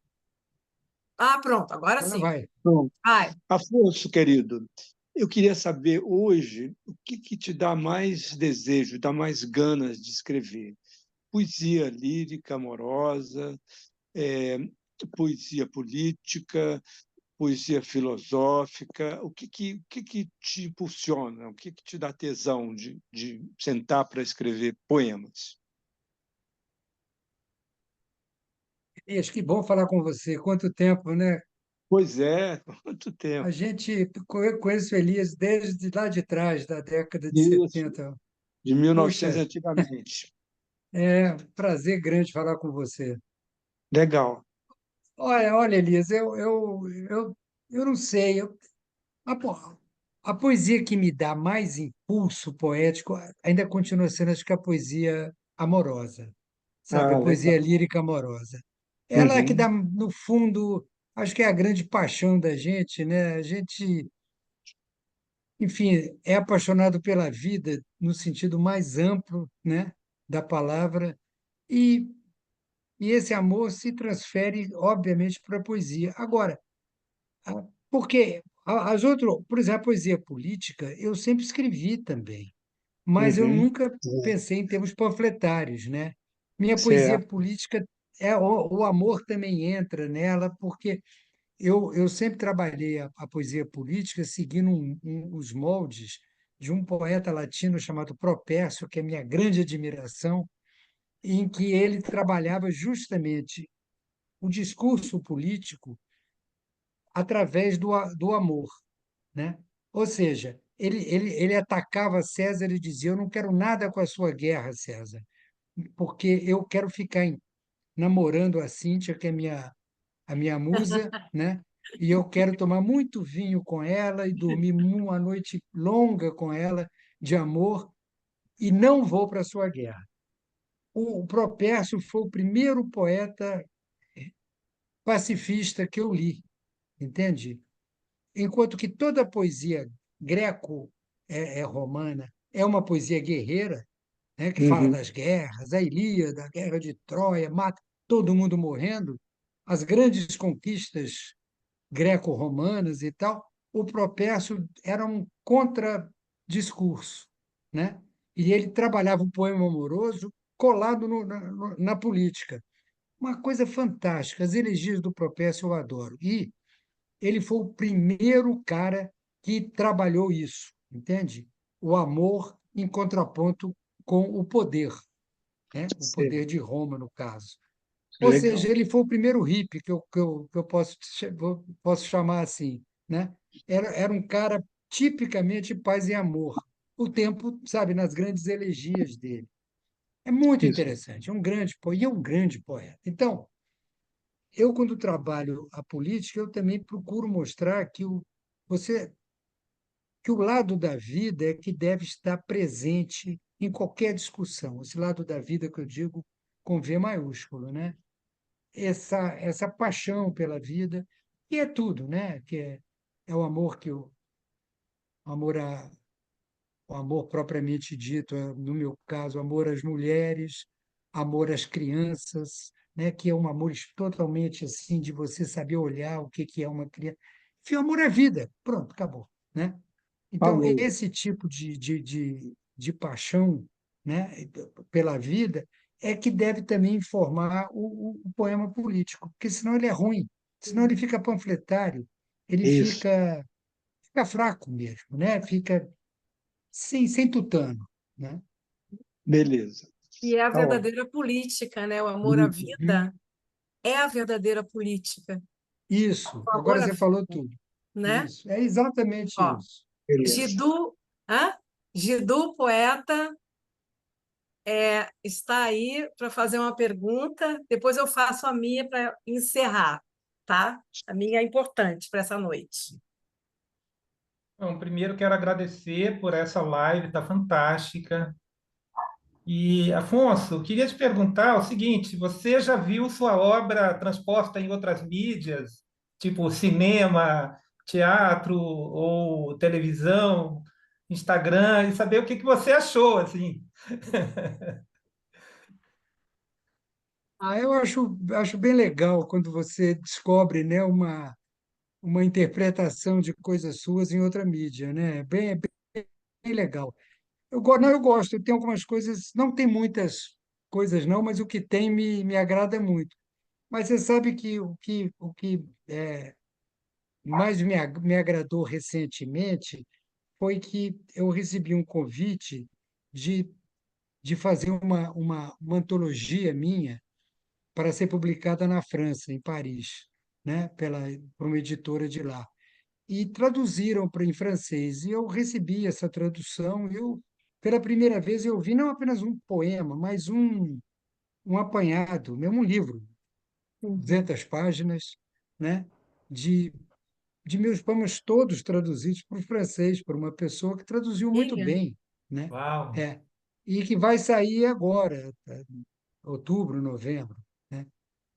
Ah, pronto. Agora Agora sim. vai. Pronto. Vai. Afonso, querido, eu queria saber hoje o que te dá mais desejo, dá mais ganas de escrever. Poesia lírica, amorosa, é, poesia política, poesia filosófica. O que te impulsiona? O que te dá tesão de sentar para escrever poemas? Elias, que bom falar com você. Quanto tempo, né? Pois é, quanto A tempo. gente conhece o Elias desde lá de trás, da década de Isso, 70. de 1900 Puxa, antigamente. é um prazer grande falar com você. Legal. Olha, Elias, eu não sei. A, po- a poesia que me dá mais impulso poético ainda continua sendo, acho que a poesia amorosa, sabe? A Ah, poesia legal. lírica amorosa. Ela é que dá, Uhum. no fundo, acho que é a grande paixão da gente, né? A gente, enfim, é apaixonado pela vida no sentido mais amplo, né, da palavra, e, e esse amor se transfere, obviamente, para a poesia. Agora, porque as outras, por exemplo, a poesia política, eu sempre escrevi também, mas eu Uhum. nunca pensei em termos panfletários, né? Minha poesia Certo. política o amor também entra nela, porque eu sempre trabalhei a poesia política seguindo os moldes de um poeta latino chamado Propércio, que é minha grande admiração, em que ele trabalhava justamente o discurso político através do amor, né? Ou seja, ele atacava César e dizia: Eu não quero nada com a sua guerra, César, porque eu quero ficar namorando a Cíntia, que é a minha musa, né? E eu quero tomar muito vinho com ela e dormir uma noite longa com ela de amor e não vou para a sua guerra. O Propércio foi o primeiro poeta pacifista que eu li, entende? Enquanto que toda a poesia greco-romana é uma poesia guerreira, né, que fala Uhum. das guerras, a Ilíada, a guerra de Troia, mata todo mundo morrendo, as grandes conquistas greco-romanas e tal, o Propércio era um contradiscurso, né? E ele trabalhava o poema amoroso colado na política. Uma coisa fantástica. As elegias do Propércio eu adoro. E ele foi o primeiro cara que trabalhou isso, entende? O amor em contraponto com o poder, né? O Certo. poder de Roma, no caso. Ou seja, Legal. ele foi o primeiro hippie que eu posso chamar assim, né? Era um cara tipicamente paz e amor, o tempo, sabe, nas grandes elegias dele. É muito Isso. interessante, é um grande poeta, e é um grande poeta. Então, eu, quando trabalho a política, eu também procuro mostrar você, que o lado da vida é que deve estar presente em qualquer discussão. Esse lado da vida que eu digo com V maiúsculo, né? Essa paixão pela vida, e é tudo, né? É o amor o amor a, o amor propriamente dito, no meu caso, amor às mulheres, amor às crianças, né? Que é um amor totalmente assim de você saber olhar o que é uma criança. Enfim, amor à vida. Pronto, acabou, né? Então, Falou. esse tipo de paixão, né, pela vida é que deve também informar o poema político, porque senão ele é ruim, senão ele fica panfletário, ele Isso, fica fraco mesmo, né? Fica sem tutano, né? beleza. E é a Tá ótimo. verdadeira política, né? O amor à Uhum. vida é a verdadeira política. Isso, O agora amor à você vida, falou tudo. né? Isso, é exatamente Ó, isso. Beleza. Gidu, hã? Gidu, poeta, está aí para fazer uma pergunta. Depois eu faço a minha para encerrar, tá? A minha é importante para essa noite. Bom, primeiro quero agradecer por essa live, está fantástica. E, Afonso, queria te perguntar o seguinte: você já viu sua obra transposta em outras mídias, tipo cinema, teatro ou televisão, Instagram, e saber o que você achou, assim? Eu acho bem legal quando você descobre, né, uma interpretação de coisas suas em outra mídia, né? Bem legal. Não, eu gosto, eu tenho algumas coisas, não tem muitas coisas não, mas o que tem me agrada muito. Mas você sabe que o que mais me agradou recentemente foi que eu recebi um convite de, de fazer uma antologia minha para ser publicada na França, em Paris, né, por uma editora de lá. E traduziram para em francês. E eu recebi essa tradução. Pela primeira vez, eu vi não apenas um poema, mas um apanhado, mesmo um livro, Uhum. 200 páginas, né, de, de meus poemas todos traduzidos para o francês, por uma pessoa que traduziu muito Minha? bem, né? Uau! É. E que vai sair agora, outubro, novembro, né?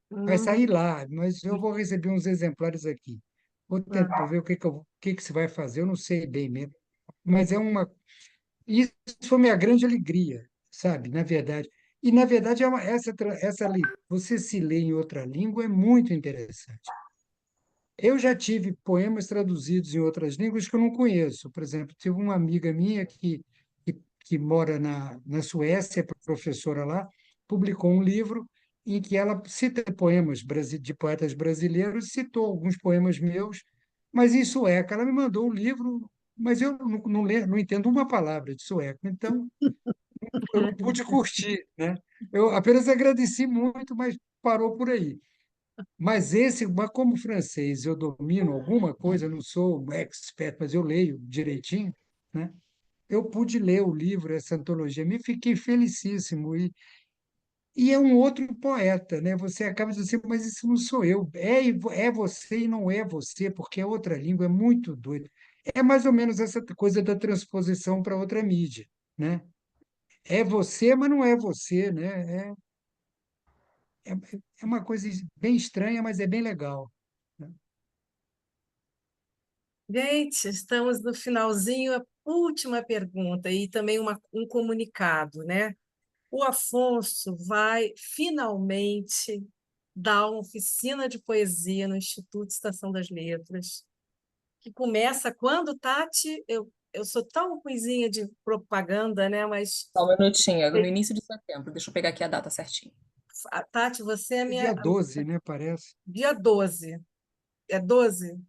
Vai Uhum. sair lá, mas eu vou receber uns exemplares aqui. Vou tentar ver o que que se vai fazer, eu não sei bem mesmo. Mas isso foi minha grande alegria, sabe? Na verdade. E, na verdade, você se lê em outra língua é muito interessante. Eu já tive poemas traduzidos em outras línguas que eu não conheço. Por exemplo, tive uma amiga minha que mora na Suécia, é professora lá, publicou um livro em que ela cita poemas de poetas brasileiros, citou alguns poemas meus, mas em sueco. Ela me mandou o livro, mas eu não entendo uma palavra de sueco, então eu não pude curtir, né? Eu apenas agradeci muito, mas parou por aí. Mas como francês eu domino alguma coisa, não sou um expert, mas eu leio direitinho, né? Eu pude ler o livro, essa antologia, me fiquei felicíssimo. E é um outro poeta, né? Você acaba dizendo assim, mas isso não sou eu. É você e não é você, porque é outra língua, é muito doido. É mais ou menos essa coisa da transposição para outra mídia, né? É você, mas não é você, né? É, é uma coisa bem estranha, mas é bem legal, né? Gente, estamos no finalzinho, a última pergunta e também um comunicado, né? O Afonso vai finalmente dar uma oficina de poesia no Instituto Estação das Letras, que começa quando, Tati? Eu sou tão ruinzinha de propaganda, né? Mas, Só um minutinho, no início de setembro. Deixa eu pegar aqui a data certinha. Tati, você é a É dia minha. 12, né? Parece. Dia 12. É 12,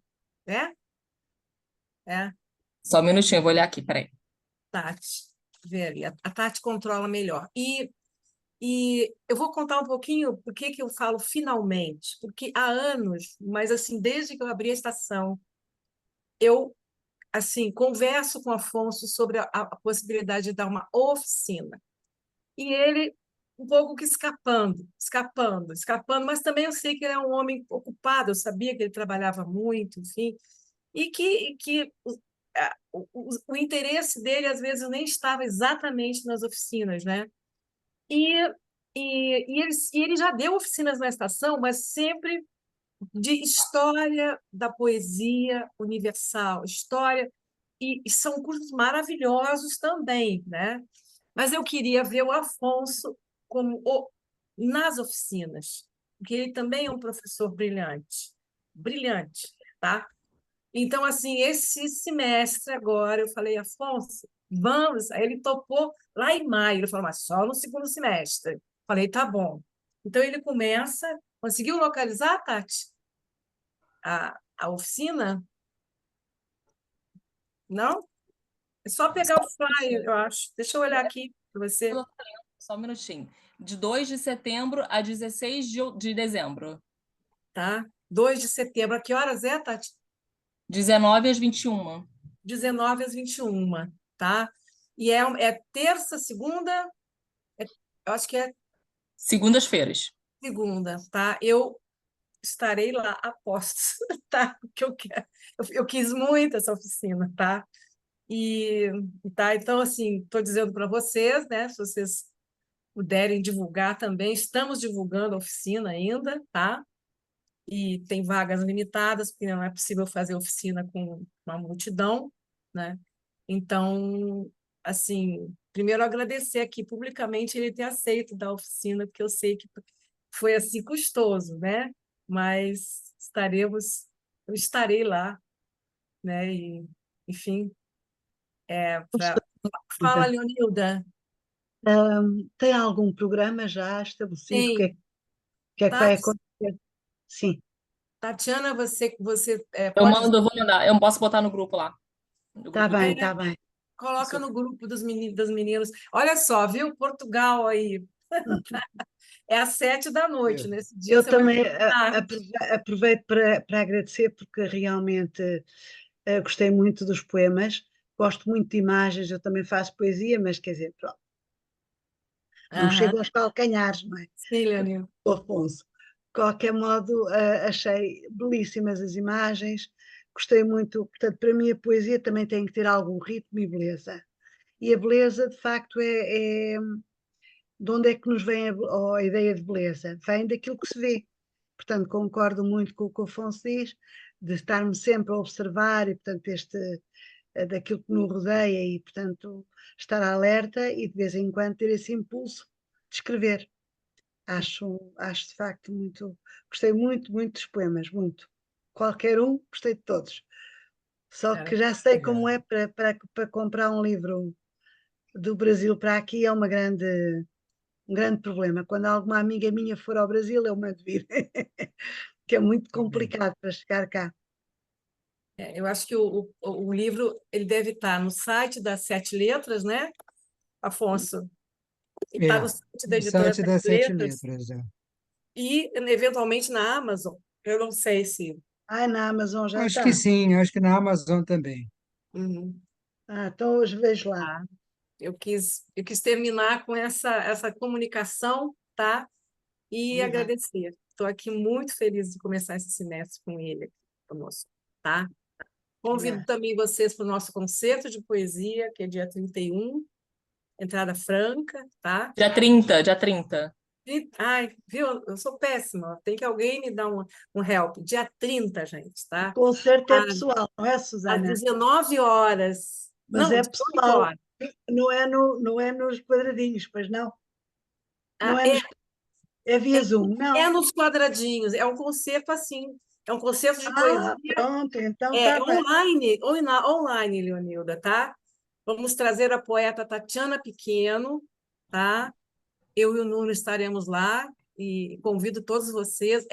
né? É, Só um minutinho, eu vou olhar aqui, peraí. Tati. Vê ali, a Tati controla melhor. E eu vou contar um pouquinho por que eu falo finalmente, porque há anos, mas assim, desde que eu abri a estação, eu assim converso com o Afonso sobre a possibilidade de dar uma oficina. E ele um pouco que escapando, mas também eu sei que ele é um homem ocupado, eu sabia que ele trabalhava muito, enfim, e que o interesse dele às vezes nem estava exatamente nas oficinas, né? E, e ele já deu oficinas na estação, mas sempre de história da poesia universal, história, e são cursos maravilhosos também, né? Mas eu queria ver o Afonso nas oficinas, porque ele também é um professor brilhante, tá? Então, assim, esse semestre agora, eu falei, Afonso, vamos. Aí ele topou lá em maio. Ele falou, mas só no segundo semestre. Falei, tá bom. Então ele começa. Conseguiu localizar, Tati? A oficina? Não? É só pegar o flyer, eu acho. Deixa eu olhar aqui para você. Só um minutinho. De 2 de setembro a 16 de dezembro. Tá? 2 de setembro. A que horas é, Tati? 19 às 21. 19 às 21, tá? E é terça, segunda? Eu acho que é Segundas-feiras. segunda, tá? Eu estarei lá, aposto, tá? Que eu quero. Eu quis muito essa oficina, tá? E tá, então assim, estou dizendo para vocês, né? Se vocês puderem divulgar também, estamos divulgando a oficina ainda, tá? E tem vagas limitadas, porque não é possível fazer oficina com uma multidão, né? Então, assim, primeiro agradecer aqui publicamente ele ter aceito da oficina, porque eu sei que foi assim custoso, né? Mas eu estarei lá, né? E, enfim, fala, Leonilda. Tem algum programa já estabelecido? O Tem, que é que vai Tati, acontecer? Sim, Tatiana, você Eu pode mando, eu vou mandar. Eu posso botar no grupo lá. No está grupo do... bem, está bem. coloca no grupo dos meninos, das meninas. Olha só, viu? Portugal aí. É às 7 da noite. Nesse dia Eu você vai também estar. aproveito para agradecer, porque realmente gostei muito dos poemas, gosto muito de imagens, eu também faço poesia, mas quer dizer, pronto, não Aham. chego aos calcanhares, não é? Sim, Leonil. Do Afonso. De qualquer modo, achei belíssimas as imagens, gostei muito, portanto, para mim a poesia também tem que ter algum ritmo e beleza. E a beleza, de facto, de onde é que nos vem a ideia de beleza? Vem daquilo que se vê. Portanto, concordo muito com o que o Afonso diz, de estarmos sempre a observar e, portanto, daquilo que nos rodeia e, portanto, estar alerta e, de vez em quando, ter esse impulso de escrever. Acho de facto muito. Gostei muito, muito dos poemas, muito. Qualquer um, gostei de todos. Só que já sei como é para comprar um livro do Brasil para aqui, é um grande problema. Quando alguma amiga minha for ao Brasil, eu mando vir, que é muito complicado para chegar cá. Eu acho que o livro ele deve estar no site das Sete Letras, né, Afonso? Está no site da No editora site Sete das Sete Letras Letras. e, eventualmente, na Amazon. Eu não sei se. Ah, na Amazon já Acho que está. sim, acho que na Amazon também. Uhum. Ah, então hoje vejo lá. Tá. Eu quis terminar com essa comunicação, tá? E Viva. agradecer. Estou aqui muito feliz de começar esse semestre com ele conosco, tá? Convido Obrigada. também vocês para o nosso concerto de poesia, que é dia 31, entrada franca, tá? Dia 30, dia 30. Ai, viu? Eu sou péssima. Tem que alguém me dar um help. Dia 30, gente, O tá? concerto é À- pessoal, não é, Às Susana? 19 horas. Mas Não, é 18 pessoal, horas. não é nos quadradinhos, pois não? Não Ah, é é via Zoom, é não. nos quadradinhos. É um concerto assim. É um concerto de Ah, poesia. pronto, então É está bem. online, Leonilda, tá? Vamos trazer a poeta Tatiana Pequeno, tá? Eu e o Nuno estaremos lá e convido todos vocês.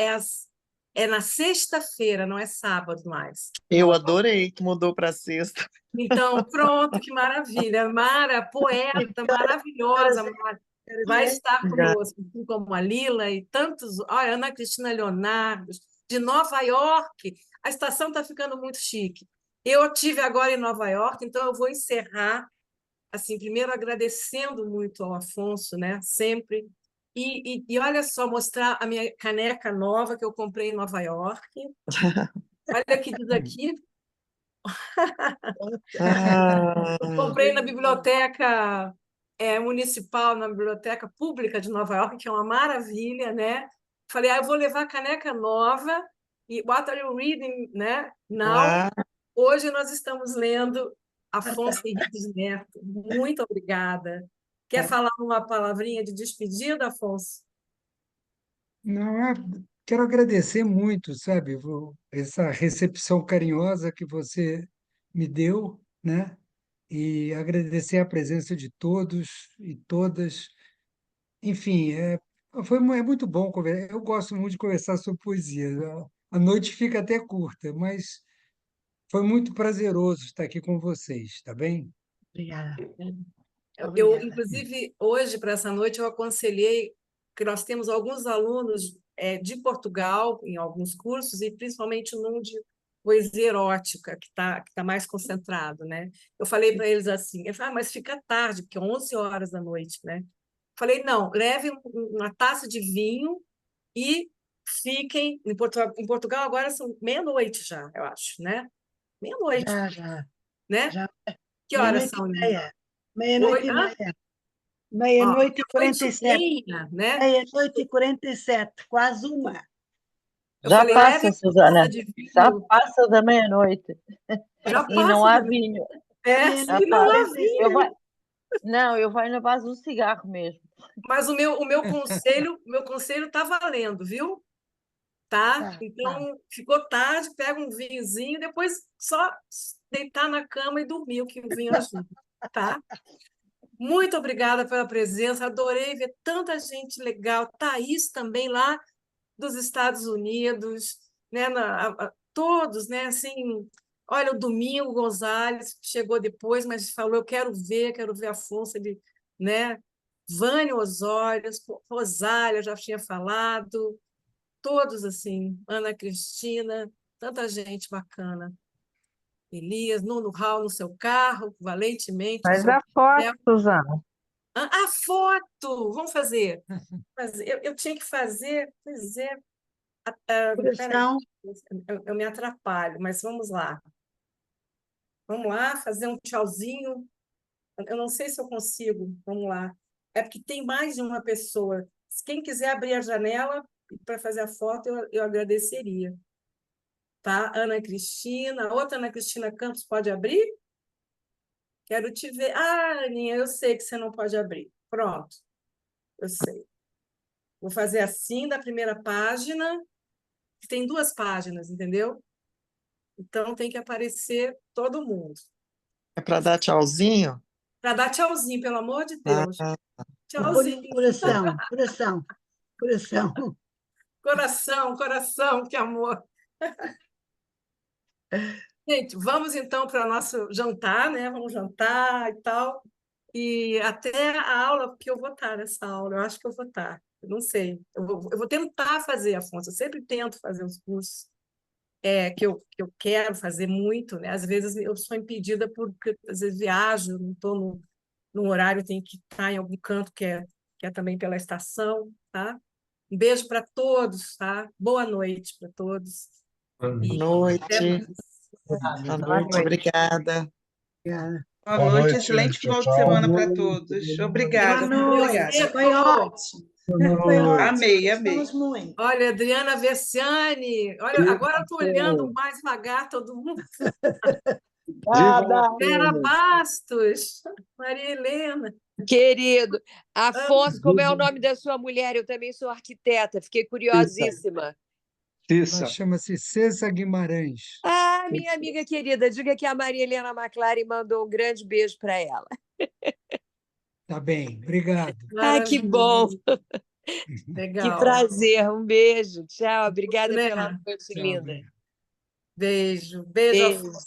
É na sexta-feira, não é sábado mais. Eu adorei que mudou para sexta. Então, pronto, que maravilha. Mara, poeta maravilhosa, Mara, vai estar Obrigada. conosco, assim como a Lila e tantos. Olha, Ana Cristina Leonardo, de Nova York. A estação está ficando muito chique. Eu estive agora em Nova York, então eu vou encerrar, assim, primeiro agradecendo muito ao Afonso, né? Sempre. E olha só, mostrar a minha caneca nova que eu comprei em Nova York. Olha o que diz aqui. Ah, Comprei na biblioteca municipal, na biblioteca pública de Nova York, que é uma maravilha, né? Falei, eu vou levar a caneca nova e what are you reading, né? Now, ah, hoje nós estamos lendo Afonso Henriques Neto. Muito obrigada. Quer falar uma palavrinha de despedida, Afonso? Não, quero agradecer muito, sabe, essa recepção carinhosa que você me deu, né? E agradecer a presença de todos e todas enfim, é muito bom conversar. Eu gosto muito de conversar sobre poesia. A noite fica até curta, mas foi muito prazeroso estar aqui com vocês, tá bem? Obrigada. Eu, Obrigada. inclusive, hoje, para essa noite, eu aconselhei que nós temos alguns alunos de Portugal, em alguns cursos, e principalmente num de poesia erótica, que tá mais concentrado, né? Eu falei para eles assim, eu falei, mas fica tarde, porque é 11 horas da noite, né? Falei, não, leve uma taça de vinho e fiquem... Em Portugal agora são meia-noite já, eu acho, né? Meia-noite, Já. né? Já. Que horas Meia-noite são? e meia. Meia-noite Oi? e Hã? meia. Ó, Meia-noite e meia-noite e 47. meia, né? Meia-noite e 47. Quase uma. Eu Já falei, leve passa, uma taça Suzana. de Já vinho. passa da meia-noite Já e não passa há também. vinho. Meia-noite E não e há Rapaz, 47. eu vinho. vai... Não, eu vai na base do cigarro mesmo. Mas o meu conselho tá valendo, viu? Tá? Tá. Então, ficou tarde, pega um vinhozinho, depois só deitar na cama e dormir, o que o vinho ajuda, tá? Muito obrigada pela presença, adorei ver tanta gente legal. Thaís também lá dos Estados Unidos, né? Todos, né? Assim, olha, o Domingo Gonzalez chegou depois, mas falou: eu quero ver Afonso, ele, né? Vânia Osório, Rosália já tinha falado, todos assim, Ana Cristina, tanta gente bacana. Elias, Nuno Raul no seu carro, valentemente, o Faz seu a foto, papel. Suzana. A foto! Vamos fazer. Eu tinha que fazer, pois é. Peraí, Coração. eu me atrapalho, mas vamos lá. Vamos lá, fazer um tchauzinho. Eu não sei se eu consigo. Vamos lá. É porque tem mais de uma pessoa. Se quem quiser abrir a janela para fazer a foto, eu agradeceria. Tá? Ana Cristina, a outra Ana Cristina Campos pode abrir? Quero te ver. Ah, Aninha, eu sei que você não pode abrir. Pronto, eu sei. Vou fazer assim da primeira página, que tem 2 páginas, entendeu? Então tem que aparecer todo mundo. É para dar tchauzinho? Para dar tchauzinho, pelo amor de Ah, Deus. Vou pôr Tchauzinho. coração. Coração. Coração. Coração, coração, que amor. Gente, vamos então para o nosso jantar, né? Vamos jantar e tal. E até a aula, porque eu vou estar nessa aula, eu acho que eu vou estar. Eu não sei. Eu vou tentar fazer, Afonso. Eu sempre tento fazer os cursos que eu quero fazer muito, né? Às vezes eu sou impedida porque às vezes viajo, não estou no horário, tenho que estar em algum canto que é também pela estação, tá? Um beijo para todos, tá? Boa noite para todos. boa E até noite. mais. Boa noite, obrigada. Obrigada. Boa Boa noite, noite, excelente tchau, final de tchau. semana para todos. Obrigada, Boa muito noite. obrigada. Foi ótimo. Foi ótimo. Amei, amei. Gostamos muito. Olha, Adriana Versiani, olha, agora eu estou olhando mais devagar todo mundo. Viva Vera Bastos, Maria Helena. Querido, Afonso, como é o Viva nome da sua mulher? Eu também sou arquiteta, fiquei Cissa. curiosíssima. Ela Cissa. chama-se Cessa Guimarães. Ah, minha amiga querida, diga que a Maria Helena McLaren mandou um grande beijo para ela. Tá bem, obrigado. Ah, que bom, Maravilha. que Legal. prazer. Um beijo, tchau. Obrigada Né? pela noite Tchau, linda. obrigado. Beijo, beijo, Beijo. Afonso.